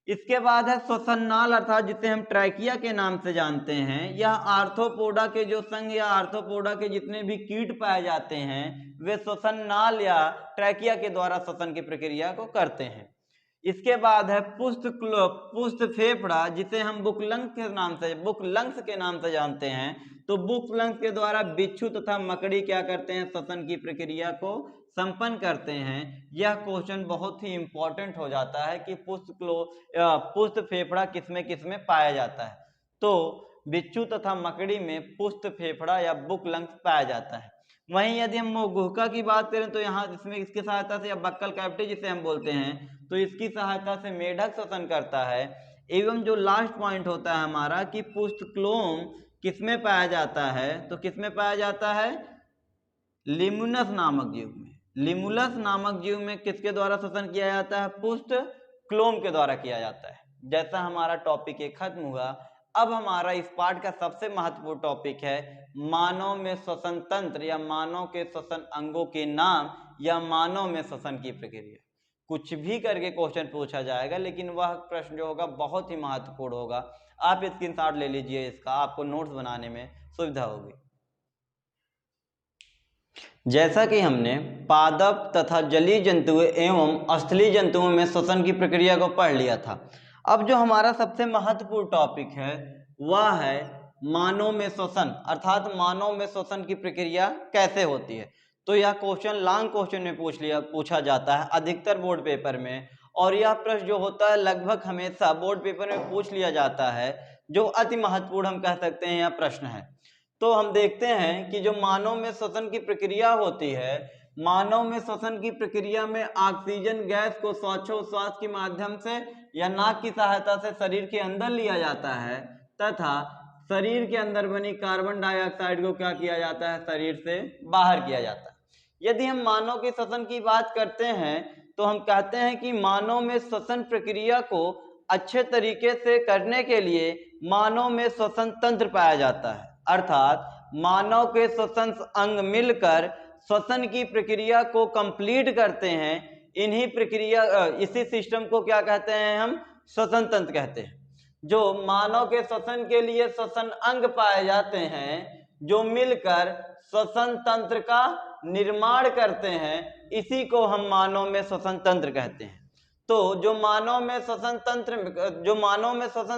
इसके बाद है श्वसन नाल, अर्थात जिसे हम ट्रैकिया के नाम से जानते हैं। यह आर्थ्रोपोडा के जो संघ या आर्थ्रोपोडा के जितने भी कीट पाए जाते हैं वे श्वसन नाल या ट्रैकिया के द्वारा श्वसन की प्रक्रिया को करते हैं। इसके बाद है पुष्ट फेफड़ा, जिसे हम बुकलंग्स के नाम से जानते हैं। तो बुकलंग्स के द्वारा बिच्छू तथा मकड़ी क्या करते हैं, श्वसन की प्रक्रिया को संपन्न करते हैं। यह क्वेश्चन बहुत ही इंपॉर्टेंट हो जाता है कि पुष्ट फेफड़ा किसमें पाया जाता है। तो बिच्छू तथा मकड़ी में पुष्ट फेफड़ा या बुकलंग्स पाया जाता है। वहीं यदि हम गुहका की बात करें तो यहाँ इसमें इसकी सहायता से, या बक्कल कैविटी जिसे हम बोलते हैं, तो इसकी सहायता से मेढक श्वसन करता है। एवं जो लास्ट पॉइंट होता है हमारा कि पुष्टक्लोम किसमें पाया जाता है, तो किसमें पाया जाता है, लिमुलस नामक जीव में। लिमुलस नामक जीव में किसके द्वारा श्वसन किया जाता है, पुष्टक्लोम के द्वारा किया जाता है। जैसा हमारा टॉपिक एक खत्म हुआ, अब हमारा इस पार्ट का सबसे महत्वपूर्ण टॉपिक है मानव में श्वसन तंत्र या मानव के श्वसन अंगों के नाम या मानव में श्वसन की प्रक्रिया। कुछ भी करके क्वेश्चन पूछा जाएगा, लेकिन वह प्रश्न जो होगा बहुत ही महत्वपूर्ण होगा। आप स्क्रीनशॉट ले लीजिए इसका, आपको नोट्स बनाने में सुविधा होगी। जैसा कि हमने पादप तथा जलीय जंतुओं एवं स्थलीय जंतुओं में श्वसन की प्रक्रिया को पढ़ लिया था, अब जो हमारा सबसे महत्वपूर्ण टॉपिक है वह है मानव में श्वसन, अर्थात मानव में श्वसन की प्रक्रिया कैसे होती है। तो यह क्वेश्चन लॉन्ग क्वेश्चन में पूछा जाता है अधिकतर बोर्ड पेपर में, और यह प्रश्न जो होता है लगभग हमेशा बोर्ड पेपर में पूछ लिया जाता है, जो अति महत्वपूर्ण हम कह सकते हैं यह प्रश्न है। तो हम देखते हैं कि जो मानव में श्वसन की प्रक्रिया होती है, मानव में श्वसन की प्रक्रिया में ऑक्सीजन गैस को श्वासोच्छ्वास के माध्यम से या नाक की सहायता से शरीर के अंदर लिया जाता है, तथा शरीर के अंदर बनी कार्बन डाइऑक्साइड को क्या किया जाता है, शरीर से बाहर किया जाता है। यदि हम मानव के श्वसन की बात करते हैं तो हम कहते हैं कि मानव में श्वसन प्रक्रिया को अच्छे तरीके से करने के लिए मानव में श्वसन तंत्र पाया जाता है, अर्थात मानव के श्वसन अंग मिलकर श्वसन की प्रक्रिया को कंप्लीट करते हैं। इन्हीं प्रक्रिया इसी सिस्टम को क्या कहते हैं, हम श्वसन तंत्र कहते हैं। जो मानव के श्वसन के लिए श्वसन अंग पाए जाते हैं जो मिलकर श्वसन तंत्र का निर्माण करते हैं, इसी को हम मानव में श्वसन तंत्र कहते हैं। तो जो मानव में श्वसन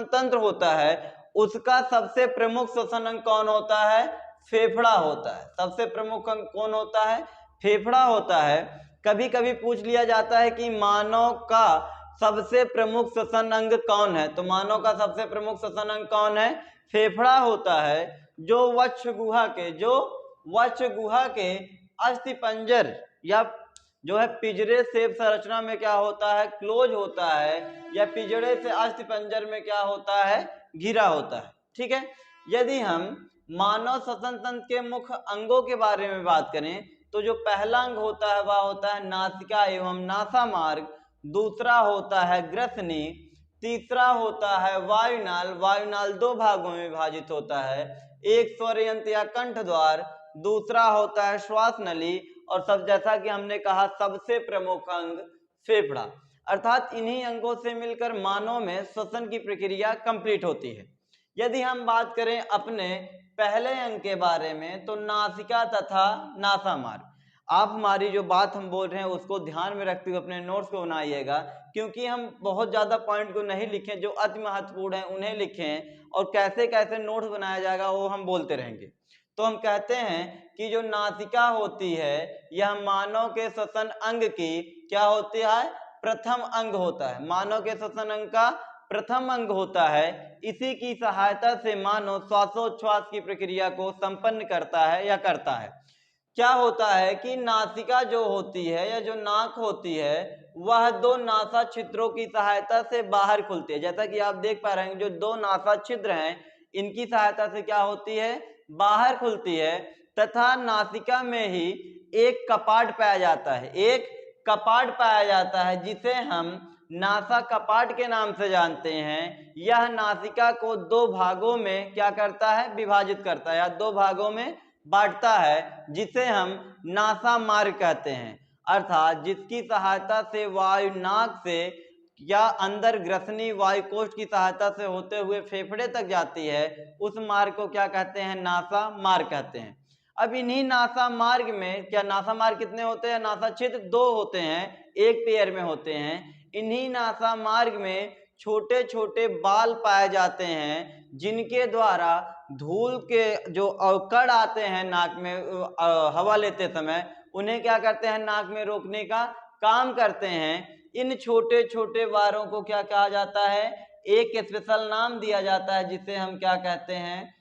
तंत्र होता है उसका सबसे प्रमुख श्वसन अंग कौन होता है, फेफड़ा होता है। सबसे प्रमुख अंग कौन होता है, फेफड़ा होता है। कभी कभी पूछ लिया जाता है कि मानव का सबसे प्रमुख श्वसन अंग कौन है, तो मानव का सबसे प्रमुख श्वसन अंग कौन है, फेफड़ा होता है, जो वक्ष गुहा के अस्थिपंजर या जो है पिंजरे से संरचना में क्या होता है, क्लोज होता है, या पिंजरे से अस्थिपंजर में क्या होता है, घिरा होता है। ठीक है। यदि हम मानव श्वसन तंत्र के मुख्य अंगों के बारे में बात करें तो जो पहला अंग होता है वह होता है नासिका एवं नासा मार्ग, दूसरा होता है ग्रसनी, तीसरा होता है वायुनाल। वायुनाल दो भागों में विभाजित होता है, एक स्वर यंत्र या कंठ द्वार, दूसरा होता है श्वास नली, और सब जैसा कि हमने कहा सबसे प्रमुख अंग फेफड़ा। अर्थात इन्हीं अंगों से मिलकर मानव में श्वसन की प्रक्रिया कंप्लीट होती है। यदि हम बात करें अपने पहले अंग के बारे में तो नासिका तथा नासा मार्ग। आप हमारी जो बात हम बोल रहे हैं उसको ध्यान में रखते हुए अपने नोट्स को बनाइएगा, क्योंकि हम बहुत ज़्यादा पॉइंट को नहीं लिखें, जो अति महत्वपूर्ण है उन्हें लिखें, और कैसे कैसे नोट्स बनाया जाएगा वो हम बोलते रहेंगे। तो हम कहते हैं कि जो नासिका होती है यह मानव के श्वसन अंग की क्या होती है, प्रथम अंग होता है। मानव के श्वसन अंग का प्रथम अंग होता है। इसी की सहायता से मानव श्वासोच्छ्वास की प्रक्रिया को संपन्न करता है या करता है। क्या होता है कि नासिका जो होती है या जो नाक होती है वह दो नासा छिद्रों की सहायता से बाहर खुलती है। जैसा कि आप देख पा रहे हैं जो दो नासा छिद्र हैं इनकी सहायता से क्या होती है, बाहर खुलती है, तथा नासिका में ही एक कपाट पाया जाता है, एक कपाट पाया जाता है जिसे हम नासा कपाट के नाम से जानते हैं। यह नासिका को दो भागों में क्या करता है, विभाजित करता है या दो भागों में बांटता है, जिसे हम नासा मार्ग कहते हैं। अर्थात जिसकी सहायता से वायु नाक से या अंदर ग्रसनी वायुकोष्ठ की सहायता से होते हुए फेफड़े तक जाती है, उस मार्ग को क्या कहते हैं, नासा मार्ग कहते हैं। अब इन्हीं नासा मार्ग में क्या नासा मार्ग कितने होते हैं, नासा छिद्र दो होते हैं, एक पेयर में होते हैं। इन्हीं नासा मार्ग में छोटे छोटे बाल पाए जाते हैं जिनके द्वारा धूल के जो कण आते हैं नाक में हवा लेते समय उन्हें क्या करते हैं, नाक में रोकने का काम करते हैं। इन छोटे छोटे बालों को क्या कहा जाता है, एक स्पेशल नाम दिया जाता है जिसे हम क्या कहते हैं,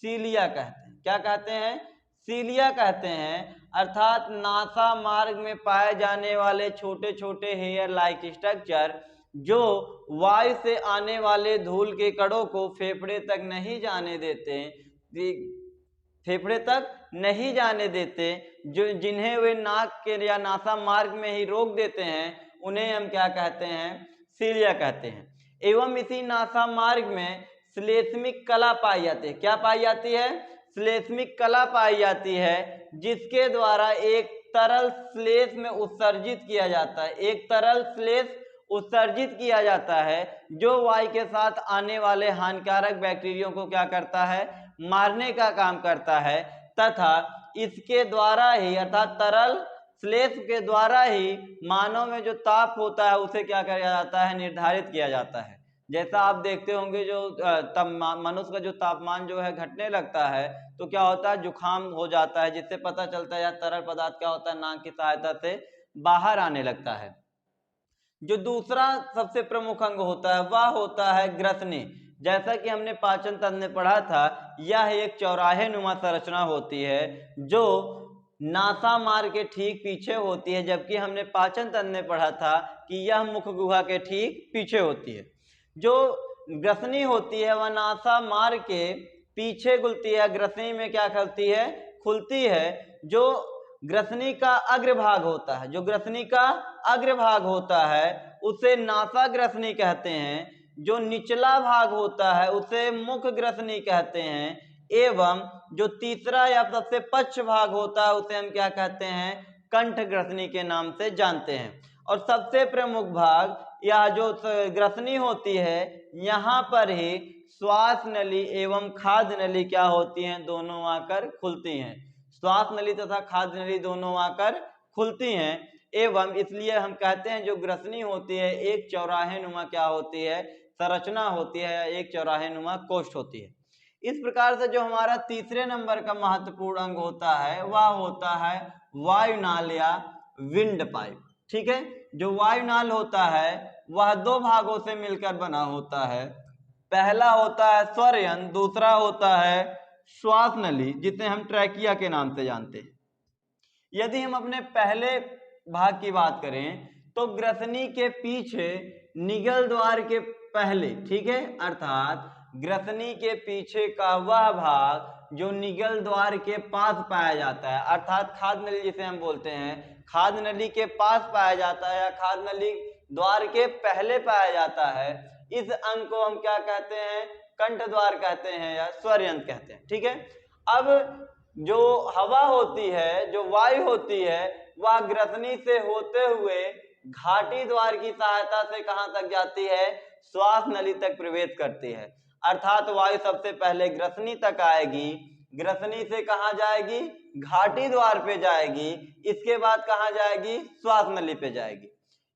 सीलिया कहते हैं। क्या कहते हैं, सीलिया कहते हैं, अर्थात नासा मार्ग में पाए जाने वाले छोटे छोटे हेयर लाइक स्ट्रक्चर जो वायु से आने वाले धूल के कणों को फेफड़े तक नहीं जाने देते, फेफड़े तक नहीं जाने देते, जो जिन्हें वे नाक के या नासा मार्ग में ही रोक देते हैं, उन्हें हम क्या कहते हैं, सीलिया कहते हैं। एवं इसी नासा मार्ग में श्लेष्मिक कला पाई जाती है। क्या पाई जाती है? श्लेष्मिक कला पाई जाती है, जिसके द्वारा एक तरल श्लेष में उत्सर्जित किया जाता है, एक तरल श्लेष उत्सर्जित किया जाता है, जो वायु के साथ आने वाले हानिकारक बैक्टीरिया को क्या करता है, मारने का काम करता है, तथा इसके द्वारा ही अर्थात तरल श्लेष के द्वारा ही मानव में जो ताप होता है उसे क्या किया जाता है, निर्धारित किया जाता है। जैसा आप देखते होंगे जो मनुष्य का जो तापमान जो है घटने लगता है तो क्या होता है, जुकाम हो जाता है, जिससे पता चलता है या तरल पदार्थ क्या होता है, नाक की सहायता से बाहर आने लगता है। जो दूसरा सबसे प्रमुख अंग होता है वह होता है ग्रसनी। जैसा कि हमने पाचन तंत्र में पढ़ा था, यह एक चौराहे नुमा संरचना होती है जो नासा मार्ग के ठीक पीछे होती है, जबकि हमने पाचन तंत्र में पढ़ा था कि यह मुख गुहा के ठीक पीछे होती है। जो ग्रसनी होती है वह नासा मार्ग के पीछे खुलती है। ग्रसनी में क्या खुलती है, खुलती है। जो ग्रसनी का अग्रभाग होता है, जो ग्रसनी का अग्रभाग होता है उसे नासा ग्रसनी कहते हैं। जो निचला भाग होता है उसे मुख ग्रसनी कहते हैं। एवं जो तीसरा या सबसे पश्च भाग होता है उसे हम क्या कहते हैं, कंठ ग्रसनी के नाम से जानते हैं। और सबसे प्रमुख भाग यह जो ग्रसनी होती है, यहाँ पर ही श्वास नली एवं खाद्य नली क्या होती हैं, दोनों आकर खुलती हैं। श्वास नली तथा खाद्य नली दोनों आकर खुलती हैं। एवं इसलिए हम कहते हैं जो ग्रसनी होती है एक चौराहे नुमा क्या होती है, संरचना होती है, एक चौराहे नुमा कोष्ठ होती है। इस प्रकार से जो हमारा तीसरे नंबर का महत्वपूर्ण अंग होता है वह होता है वायुनाल या विंड पाइप। ठीक है, जो वायुनाल होता है वह दो भागों से मिलकर बना होता है। पहला होता है स्वर यंत्र, दूसरा होता है श्वास नली, जिसे हम ट्रैकिया के नाम से जानते हैं। यदि हम अपने पहले भाग की बात करें तो ग्रसनी के पीछे निगल द्वार के पहले, ठीक है, अर्थात ग्रसनी के पीछे का वह भाग जो निगल द्वार के पास पाया जाता है, अर्थात खाद्य नली जिसे हम बोलते हैं, खाद्य नली के पास पाया जाता है या खाद्य नली द्वार के पहले पाया जाता है, इस अंग को हम क्या कहते हैं, कंठ द्वार कहते हैं या स्वर यंत्र कहते हैं। ठीक है, अब जो हवा होती है, जो वायु होती है, वह ग्रसनी से होते हुए घाटी द्वार की सहायता से कहां तक जाती है, श्वास नली तक प्रवेश करती है। अर्थात वायु सबसे पहले ग्रसनी तक आएगी, ग्रसनी से कहां जाएगी, घाटी द्वार पे जाएगी, इसके बाद कहां जाएगी, श्वास नली पे जाएगी।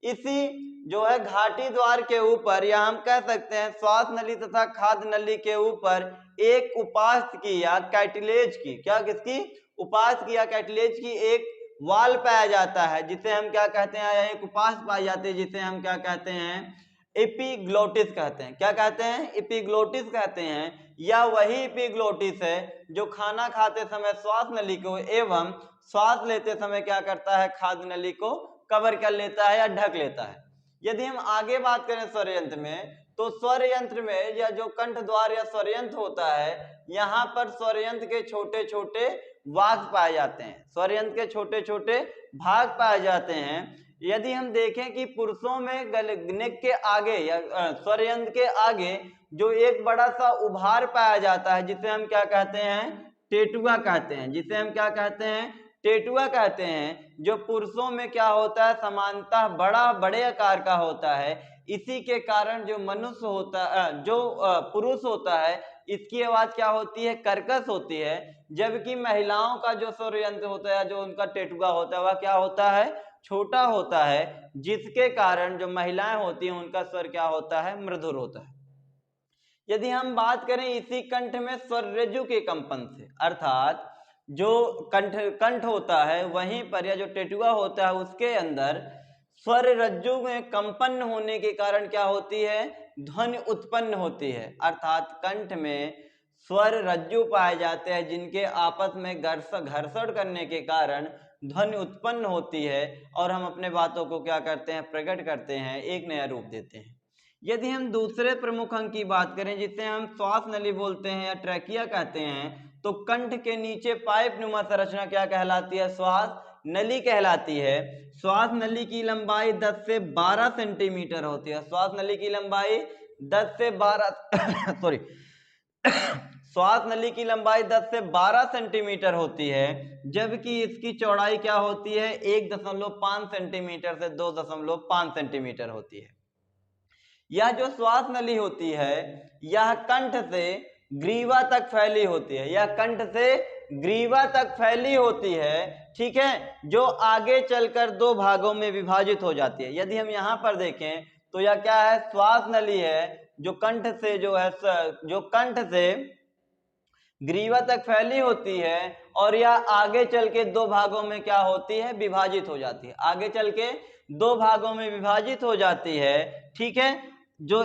इसी जो है घाटी द्वार के ऊपर या हम कह सकते हैं श्वास नली तथा खाद्य नली के ऊपर एक उपास्थि की या कैटिलेज की, क्या किसकी, उपास्थि की या कैटिलेज की एक वाल पाया जाता है, जिसे हम क्या कहते हैं, एक उपास्थि पाई जाती है जिसे हम क्या कहते हैं, एपिग्लोटिस कहते हैं। क्या कहते हैं, एपिग्लोटिस कहते हैं। यह वही एपिग्लोटिस है जो खाना खाते समय श्वास नली को एवं श्वास लेते समय क्या करता है, खाद्य नली को कवर कर लेता है या ढक लेता है। यदि हम आगे बात करें स्वर यंत्र में, तो स्वर यंत्र में या जो कंठ द्वार या स्वर यंत्र होता है, यहाँ पर स्वर यंत्र के छोटे छोटे वाग पाए जाते हैं, स्वर यंत्र के छोटे छोटे भाग पाए जाते हैं। यदि हम देखें कि पुरुषों में नेक के आगे या स्वर यंत्र के आगे जो एक बड़ा सा उभार पाया जाता है, जिसे हम क्या कहते हैं, टेटुआ कहते हैं, जिसे हम क्या कहते हैं, टेटुआ कहते हैं। जो पुरुषों में क्या होता है, समानतः बड़े आकार का होता है। इसी के कारण जो मनुष्य होता है, जो पुरुष होता है, इसकी आवाज क्या होती है, कर्कश होती है, जबकि महिलाओं का जो स्वर यंत्र होता है, जो उनका टेटुआ होता है, वह क्या होता है, छोटा होता है, जिसके कारण जो महिलाएं होती हैं उनका स्वर क्या होता है, मृदुर होता है। यदि हम बात करें इसी कंठ में स्वर रज्जु के कंपन से, अर्थात जो कंठ होता है वहीं पर या जो टेटुआ होता है उसके अंदर स्वर रज्जु में कंपन होने के कारण क्या होती है, ध्वनि उत्पन्न होती है। अर्थात कंठ में स्वर रज्जु पाए जाते हैं जिनके आपस में घर्षण करने के कारण ध्वनि उत्पन्न होती है और हम अपने बातों को क्या करते हैं, प्रकट करते हैं, एक नया रूप देते हैं। यदि हम दूसरे प्रमुख अंग की बात करें जिसे हम श्वास नली बोलते हैं या ट्रैकिया कहते हैं, तो कंठ के नीचे पाइप नुमा संरचना क्या कहलाती है, श्वास नली कहलाती है। श्वास नली की लंबाई 10 से 12 सेंटीमीटर होती है। श्वास नली की लंबाई 10 से 12 सॉरी श्वास नली की लंबाई 10 से 12 सेंटीमीटर होती है, जबकि इसकी चौड़ाई क्या होती है, 1.5 सेंटीमीटर से 2.5 सेंटीमीटर होती है। यह जो श्वास नली होती है यह कंठ से ग्रीवा तक फैली होती है, यह कंठ से ग्रीवा तक फैली होती है, ठीक है, जो आगे चलकर दो भागों में विभाजित हो जाती है। यदि हम यहाँ पर देखें तो यह क्या है, श्वास नली है जो कंठ से जो कंठ से ग्रीवा तक फैली होती है और यह आगे चल के दो भागों में क्या होती है, विभाजित हो जाती है, आगे चल के दो भागों में विभाजित हो जाती है, ठीक है। जो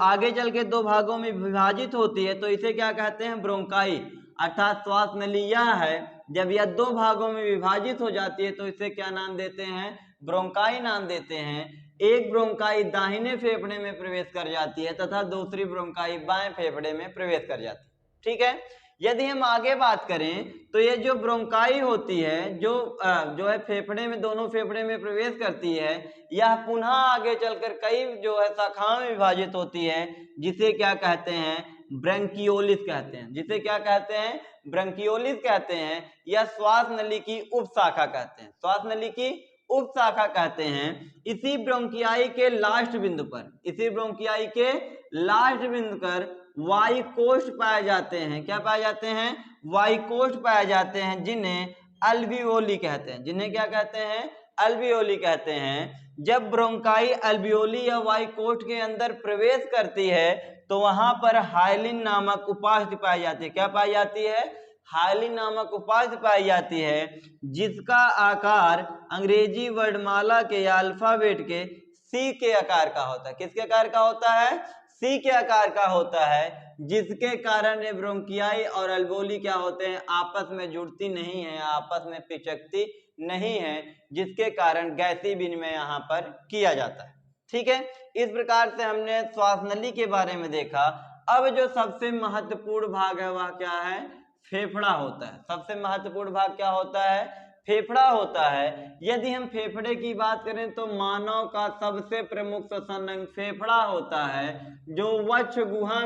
आगे चल के दो भागों में विभाजित होती है तो इसे क्या कहते हैं, ब्रोंकाई, अर्थात श्वास नली यह है जब यह दो भागों में विभाजित हो जाती है तो इसे क्या नाम देते हैं, ब्रोंकाई नाम देते हैं। एक ब्रोंकाई दाहिने फेफड़े में प्रवेश कर जाती है तथा दूसरी ब्रोंकाई बाएं फेफड़े में प्रवेश कर जाती है, ठीक है। यदि हम आगे बात करें तो ये जो ब्रोंकाई होती है जो है फेफड़े में, दोनों फेफड़े में प्रवेश करती है, यह पुनः आगे चलकर कई जो है शाखाओं में विभाजित होती है, जिसे क्या कहते हैं, ब्रंकियोलिस कहते हैं, जिसे क्या कहते हैं, ब्रंकियोलिस कहते हैं, या श्वास नली की उपशाखा कहते हैं, श्वास नली की उपशाखा कहते हैं। इसी ब्रोंकियाई के लास्ट बिंदु पर, इसी ब्रोंकियाई के लास्ट बिंदु पर वायुकोष्ठ पाए जाते हैं, क्या पाए जाते हैं, वायुकोष्ठ पाए जाते हैं, जिन्हें अल्वियोली कहते हैं, जिन्हें क्या कहते हैं, अल्वियोली कहते हैं। जब ब्रोंकाई अल्वियोली या वायुकोष्ठ के अंदर प्रवेश करती है तो वहां पर हाइलिन नामक उपास्थि पाई जाती है, क्या पाई जाती है, हाइलिन नामक उपास्थि पाई जाती है, जिसका आकार अंग्रेजी वर्णमाला के या अल्फाबेट के सी के आकार का होता है। किसके आकार का होता है, सी के आकार का होता है, जिसके कारण ये ब्रोंकियाई और अल्वोली क्या होते हैं, आपस में जुड़ती नहीं है, आपस में पिचकती नहीं है, जिसके कारण गैसीय विनिमय यहाँ पर किया जाता है, ठीक है। इस प्रकार से हमने श्वास नली के बारे में देखा। अब जो सबसे महत्वपूर्ण भाग है वह क्या है, फेफड़ा होता है। सबसे महत्वपूर्ण भाग क्या होता है, फेफड़ा होता है। यदि हम फेफड़े की बात करें तो मानव का सबसे प्रमुख श्वसन अंग फेफड़ा होता है, जो वक्ष गुहा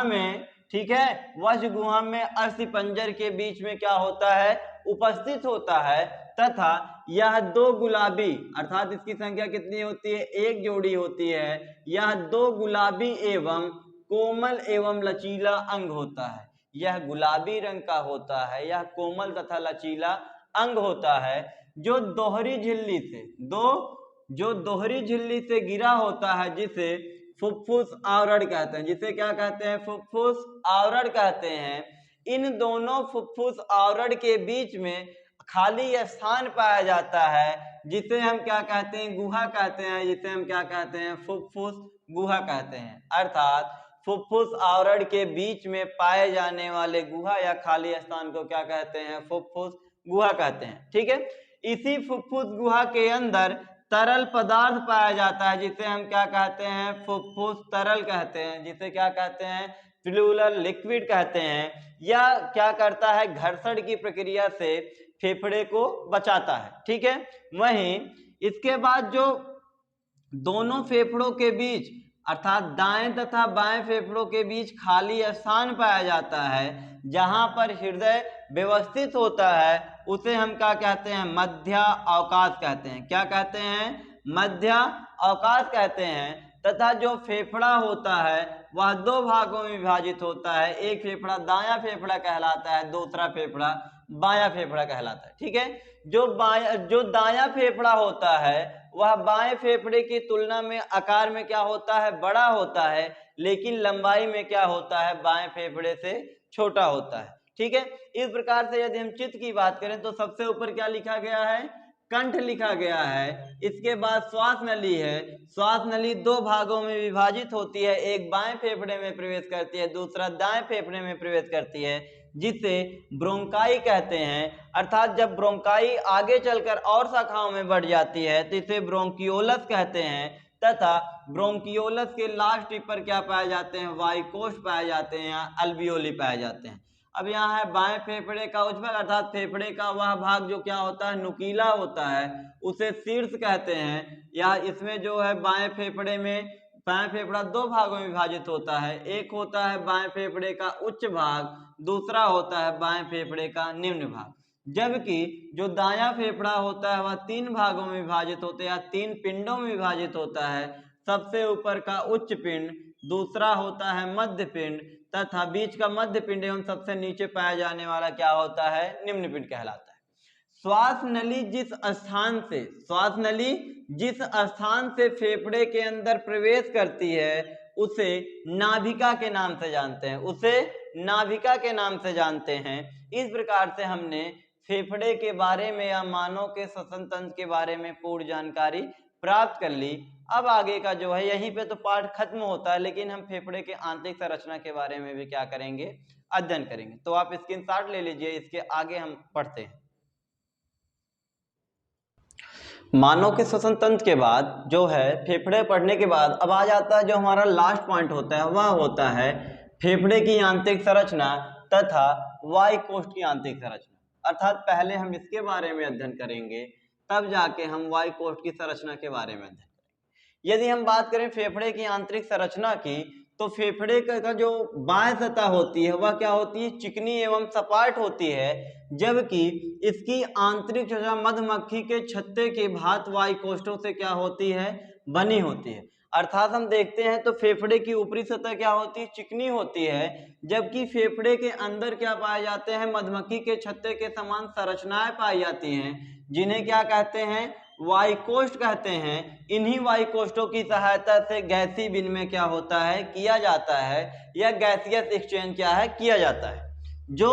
में, ठीक है, वक्ष गुहा में अस्थिपंजर के बीच में क्या होता है, उपस्थित होता है, तथा यह दो गुलाबी, अर्थात इसकी संख्या कितनी होती है, एक जोड़ी होती है, यह दो गुलाबी एवं कोमल एवं लचीला अंग होता है। यह गुलाबी रंग का होता है, यह कोमल तथा लचीला अंग होता है, जो दोहरी झिल्ली से गिरा होता है, जिसे फुफ्फुस आवरण कहते हैं, जिसे क्या कहते हैं, फुफ्फुस आवरण कहते हैं। इन दोनों फुफ्फुस आवरण के बीच में खाली स्थान पाया जाता है, जिसे हम क्या कहते हैं, गुहा कहते हैं, जिसे हम क्या कहते हैं, फुफ्फुस गुहा कहते हैं। अर्थात फुफ्फुस आवरण के बीच में पाए जाने वाले गुहा या खाली स्थान को क्या कहते हैं, फुफ्फुस गुहा कहते हैं, ठीक है। इसी फुफ्फुस गुहा के अंदर तरल पदार्थ पाया जाता है, जिसे हम क्या कहते हैं, फुफ्फुस तरल कहते हैं, जिसे क्या कहते हैं, फ्लूरल लिक्विड कहते हैं। यह क्या करता है, घर्षण की प्रक्रिया से फेफड़े को बचाता है, ठीक है। वहीं इसके बाद जो दोनों फेफड़ों के बीच, अर्थात दाएं तथा बाएं फेफड़ों के बीच खाली स्थान पाया जाता है, जहां पर हृदय व्यवस्थित होता है, उसे हम क्या कहते हैं, मध्य अवकाश कहते हैं, क्या कहते हैं, मध्य अवकाश कहते हैं। तथा जो फेफड़ा होता है वह दो भागों में विभाजित होता है, एक फेफड़ा दायां फेफड़ा कहलाता है, दूसरा फेफड़ा बायां फेफड़ा कहलाता है, ठीक है। जो दायां फेफड़ा होता है वह बाएं फेफड़े की तुलना में आकार में क्या होता है, बड़ा होता है, लेकिन लंबाई में क्या होता है, बाएं फेफड़े से छोटा होता है, ठीक है। इस प्रकार से यदि हम चित्त की बात करें तो सबसे ऊपर क्या लिखा गया है, कंठ लिखा गया है। इसके बाद श्वास नली है। श्वास नली दो भागों में विभाजित होती है, एक बाएं फेफड़े में प्रवेश करती है, दूसरा दाएं फेफड़े में प्रवेश करती है, जिसे ब्रोंकाई कहते हैं। अर्थात जब ब्रोंकाई आगे चलकर और शाखाओं में बढ़ जाती है तो इसे ब्रोंकियोलस कहते हैं, तथा ब्रोंकियोलस के लास्ट टिप पर क्या पाए जाते हैं, वायुकोष्ठ पाए जाते हैं या अल्वियोली पाए जाते हैं। अब यहाँ है बाएं फेफड़े का उच्च भाग, अर्थात फेफड़े का वह भाग जो क्या होता है, नुकीला होता है, उसे शीर्ष कहते हैं। या इसमें जो है बाएं फेफड़े में, बाएं फेफड़ा दो भागों में विभाजित होता है, एक होता है बाएं फेफड़े का उच्च भाग, दूसरा होता है बाएं फेफड़े का निम्न भाग। जबकि जो दायां फेफड़ा होता है वह तीन भागों में विभाजित होता है या तीन पिंडों में विभाजित होता है। सबसे ऊपर का उच्च पिंड, दूसरा होता है मध्य पिंड, तथा बीच का मध्य पिंड एवं सबसे नीचे पाया जाने वाला क्या होता है, निम्न पिंड कहलाता है। श्वास नली जिस स्थान से, श्वास नली जिस स्थान से फेफड़े के अंदर प्रवेश करती है उसे नाभिका के नाम से जानते हैं, उसे नाभिका के नाम से जानते हैं। इस प्रकार से हमने फेफड़े के बारे में या मानव के श्वसन तंत्र के बारे में पूर्ण जानकारी प्राप्त कर ली। अब आगे का जो है, यहीं पे तो पाठ खत्म होता है, लेकिन हम फेफड़े के आंतरिक संरचना के बारे में भी क्या करेंगे, अध्ययन करेंगे। तो आप स्क्रीनशॉट ले लीजिए, इसके आगे हम पढ़ते हैं। मानव के श्वसन तंत्र के बाद जो है, फेफड़े पढ़ने के बाद अब आ जाता है जो हमारा लास्ट पॉइंट होता है, वह होता है फेफड़े की आंतरिक संरचना तथा वायुकोष्ठ की आंतरिक संरचना। अर्थात पहले हम इसके बारे में अध्ययन करेंगे, तब जाके हम वायुकोष्ठ की संरचना के बारे में अध्ययन करेंगे। यदि हम बात करें फेफड़े की आंतरिक संरचना की, तो फेफड़े का जो बाह्य सतह होती है वह क्या होती है, चिकनी एवं सपाट होती है, जबकि इसकी आंतरिक सतह मधुमक्खी के छत्ते के भांति वायुकोष्ठों से क्या होती है, बनी होती है। अर्थात हम देखते हैं तो फेफड़े की ऊपरी सतह क्या होती है, चिकनी होती है, जबकि फेफड़े के अंदर क्या पाए जाते हैं, मधुमक्खी के छत्ते के समान संरचनाएं पाई जाती हैं, जिन्हें क्या कहते हैं, वायुकोष्ठ कहते हैं। इन्हीं वायुकोष्ठों की सहायता से गैसीय विनिमय क्या होता है, किया जाता है, या गैसियस एक्सचेंज क्या है, किया जाता है। जो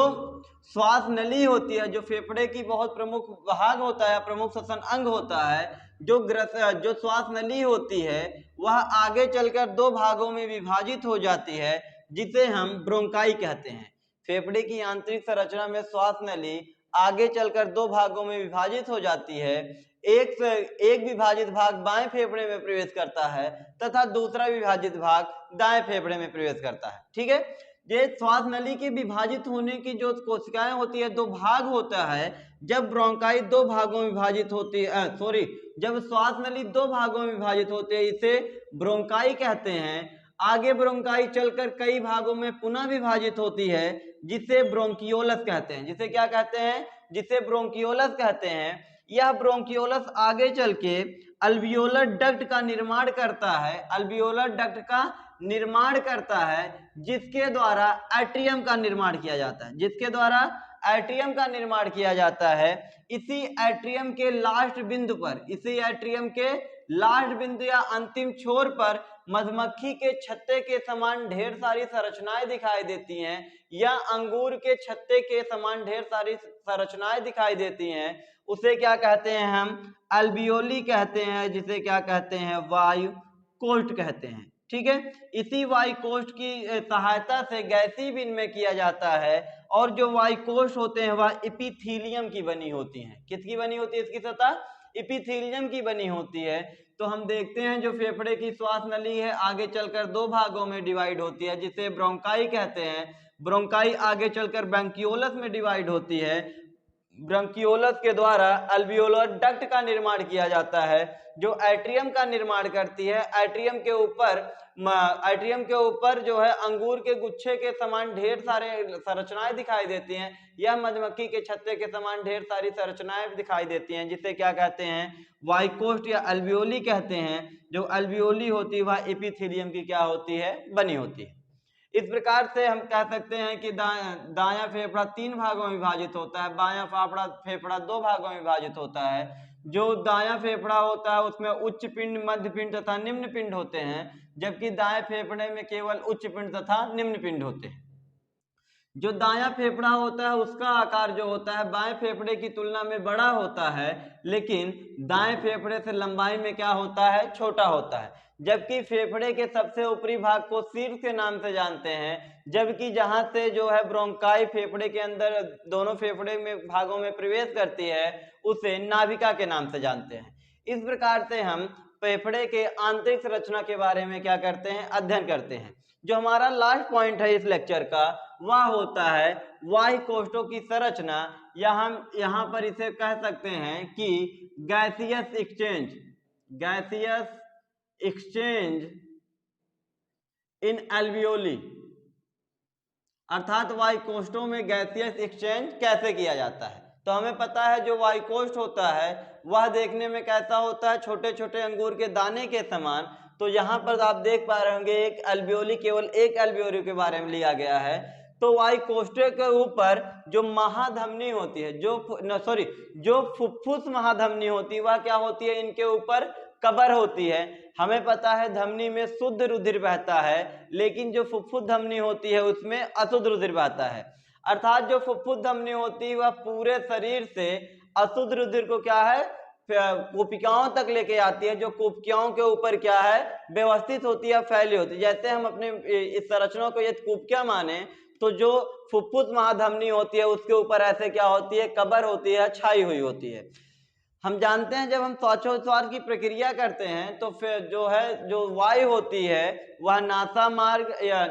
श्वास नली होती है, जो फेफड़े की बहुत प्रमुख भाग होता है, प्रमुख श्वसन अंग होता है, जो श्वास नली होती है वह आगे चलकर दो भागों में विभाजित हो जाती है, जिसे हम ब्रोंकाई कहते हैं। फेफड़े की आंतरिक संरचना में श्वास नली आगे चलकर दो भागों में विभाजित हो जाती है। एक विभाजित भाग बाएं फेफड़े में प्रवेश करता है तथा दूसरा विभाजित भाग दाएं फेफड़े में प्रवेश करता है। ठीक है, ये श्वास नली के विभाजित होने की जो कोशिकाएं होती है, दो भाग होता है। जब ब्रोंकाई दो भागों में विभाजित होती है, जब श्वास नली दो भागों में विभाजित होती है, इसे ब्रोंकाई कहते हैं। आगे ब्रोंकाई चलकर कई भागों में पुनः विभाजित होती है, जिसे ब्रोंकियोलस कहते हैं। जिसे क्या कहते हैं, जिसे ब्रोंकियोलस कहते हैं। यह ब्रोंकियोलस आगे चल के अल्वियोलर डक्ट का निर्माण करता है, अल्वियोलर डक्ट का निर्माण करता है, जिसके द्वारा एट्रियम का निर्माण किया जाता है, जिसके द्वारा एट्रियम का निर्माण किया जाता है। इसी एट्रियम के लास्ट बिंदु पर, इसी एट्रियम के लास्ट बिंदु या अंतिम छोर पर मधुमक्खी के छत्ते के समान ढेर सारी संरचनाएं दिखाई देती हैं, या अंगूर के छत्ते के समान ढेर सारी संरचनाएं दिखाई देती हैं। उसे क्या कहते हैं, हम अल्वियोली कहते हैं, जिसे क्या कहते हैं, वायुकोष्ठ कहते हैं। ठीक है, इसी वायुकोष्ठ की सहायता से गैसीय विनिमय किया जाता है, और जो वायुकोष्ठ होते हैं वह एपिथेलियम की बनी होती हैं। किसकी बनी होती है, इसकी सतह एपिथेलियम की बनी होती है। तो हम देखते हैं जो फेफड़े की श्वास नली है आगे चलकर दो भागों में डिवाइड होती है, जिसे ब्रोंकाई कहते हैं। ब्रोंकाई आगे चलकर ब्रोंकियोलस में डिवाइड होती है। ब्रोंकियोलस के द्वारा अल्वियोलर डक्ट का निर्माण किया जाता है, जो एट्रियम का निर्माण करती है। एट्रियम के ऊपर जो है अंगूर के गुच्छे के समान ढेर सारे संरचनाएं दिखाई देती हैं। यह मधुमक्खी के छत्ते के समान ढेर सारी संरचनाएं दिखाई देती हैं, जिसे क्या कहते हैं, वायुकोष्ठ या अल्वियोली कहते हैं। जो अल्वियोली होती है वह एपिथेलियम की क्या होती है, बनी होती है। इस प्रकार से हम कह सकते हैं कि दायां फेफड़ा तीन भागों में विभाजित होता है, बायां फेफड़ा दो भागों में विभाजित होता है। जो दायां फेफड़ा होता है उसमें उच्च पिंड, मध्य पिंड तथा निम्न पिंड होते हैं, जबकि दाएं फेफड़े में केवल उच्च पिंड तथा निम्न पिंड होते हैं। जो दायां फेफड़ा होता है उसका आकार जो होता है बाएं फेफड़े की तुलना में बड़ा होता है, लेकिन दाएं फेफड़े से लंबाई में क्या होता है, छोटा होता है। जबकि फेफड़े के सबसे ऊपरी भाग को शीर्ष के नाम से जानते हैं, जबकि जहां से जो है ब्रोंकाई फेफड़े के अंदर दोनों फेफड़े में भागों में प्रवेश करती है उसे नाभिका के नाम से जानते हैं। इस प्रकार से हम फेफड़े के आंतरिक संरचना के बारे में क्या करते हैं, अध्ययन करते हैं। जो हमारा लास्ट पॉइंट है इस लेक्चर का वह होता है वायु कोष्ठों की संरचना, या हम यहां पर इसे कह सकते हैं कि गैसियस एक्सचेंज इन एल्वियोली, अर्थात वायु कोष्ठों में गैसियस एक्सचेंज कैसे किया जाता है। तो हमें पता है जो वायु कोष्ठ होता है वह देखने में कैसा होता है, छोटे छोटे अंगूर के दाने के समान। तो यहाँ पर आप देख पा रहे होंगे एक एल्वियोली, केवल एक एल्वियोली के बारे में लिया गया है। तो वायु कोष्ठों के ऊपर जो महाधमनी होती है, जो फुफ्फुस महाधमनी होती है वह क्या होती है, इनके ऊपर कबर होती है। हमें पता है धमनी में शुद्ध रुधिर बहता है, लेकिन जो फुफ्फुस धमनी होती है उसमें अशुद्ध रुधिर बहता है। अर्थात जो फुफ्फुस धमनी होती है वह पूरे शरीर से अशुद्ध रुधिर को क्या है, कोशिकाओं तक लेके आती है, जो कोशिकाओं के ऊपर क्या है, व्यवस्थित होती है, फैली होती है। जैसे हम अपने इस संरचना को यदि कोशिका माने तो जो फुफ्फुस महाधमनी होती है उसके ऊपर ऐसे क्या होती है, कबर होती है, छाई हुई होती है। हम जानते हैं जब हम श्वासोच्छ्वास की प्रक्रिया करते हैं तो फिर जो वायु होती है वह नासा मार्ग या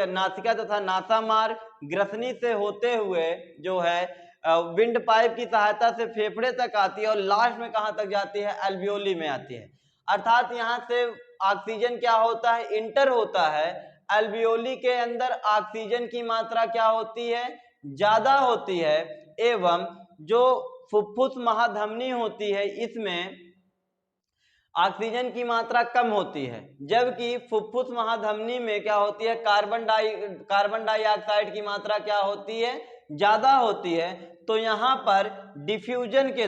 नासिका तथा नासा मार्ग ग्रसनी से होते हुए जो है विंड पाइप की सहायता से फेफड़े तक आती है और लास्ट में कहां तक जाती है, एल्वियोली में आती है। अर्थात यहाँ से ऑक्सीजन क्या होता है, इंटर होता है। एल्वियोली के अंदर ऑक्सीजन की मात्रा क्या होती है, ज्यादा होती है, एवं जो फुफ्फुस महाधमनी होती है इसमें ऑक्सीजन की मात्रा कम होती है। जबकि फुफ्फुस महाधमनी में क्या होती है, कार्बन डाइऑक्साइड की मात्रा क्या होती है, ज्यादा होती है। तो यहाँ पर डिफ्यूजन के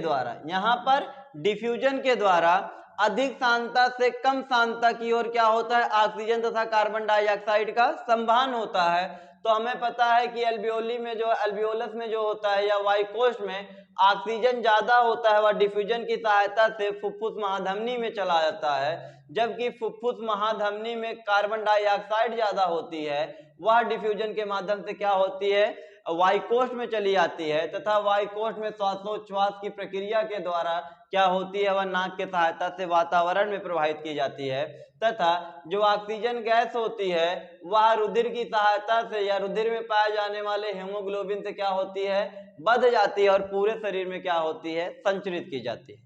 द्वारा अधिक सांद्रता से कम सांद्रता की ओर क्या होता है, ऑक्सीजन तथा कार्बन डाइऑक्साइड का संवहन होता है। तो हमें पता है कि एल्वियोलस में जो होता है या वायु कोष्ठ में ऑक्सीजन ज्यादा होता है, वह डिफ्यूजन की सहायता से फुफ्फुस महाधमनी में चला जाता है। जबकि फुफ्फुस महाधमनी में कार्बन डाइऑक्साइड ज्यादा होती है, वह डिफ्यूजन के माध्यम से क्या होती है, वायु कोष्ठ में चली जाती है, तथा वायु कोष्ठ में श्वासोच्छ्वास की प्रक्रिया के द्वारा क्या होती है, वह नाक के सहायता से वातावरण में प्रवाहित की जाती है। तथा जो ऑक्सीजन गैस होती है वह रुधिर की सहायता से या रुधिर में पाए जाने वाले हेमोग्लोबिन से क्या होती है, बढ़ जाती है और पूरे शरीर में क्या होती है, संचरित की जाती है।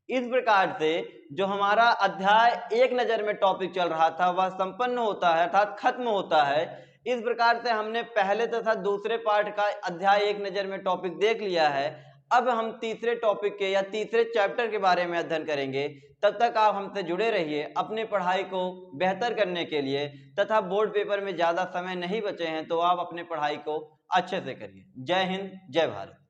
इस प्रकार से जो हमारा अध्याय एक नजर में टॉपिक चल रहा था वह संपन्न होता है, अर्थात खत्म होता है। इस प्रकार से हमने पहले तथा दूसरे पार्ट का अध्याय एक नजर में टॉपिक देख लिया है। अब हम तीसरे टॉपिक के या तीसरे चैप्टर के बारे में अध्ययन करेंगे। तब तक आप हमसे जुड़े रहिए अपनी पढ़ाई को बेहतर करने के लिए, तथा बोर्ड पेपर में ज्यादा समय नहीं बचे हैं तो आप अपने पढ़ाई को अच्छे से करिए। जय हिंद, जय भारत।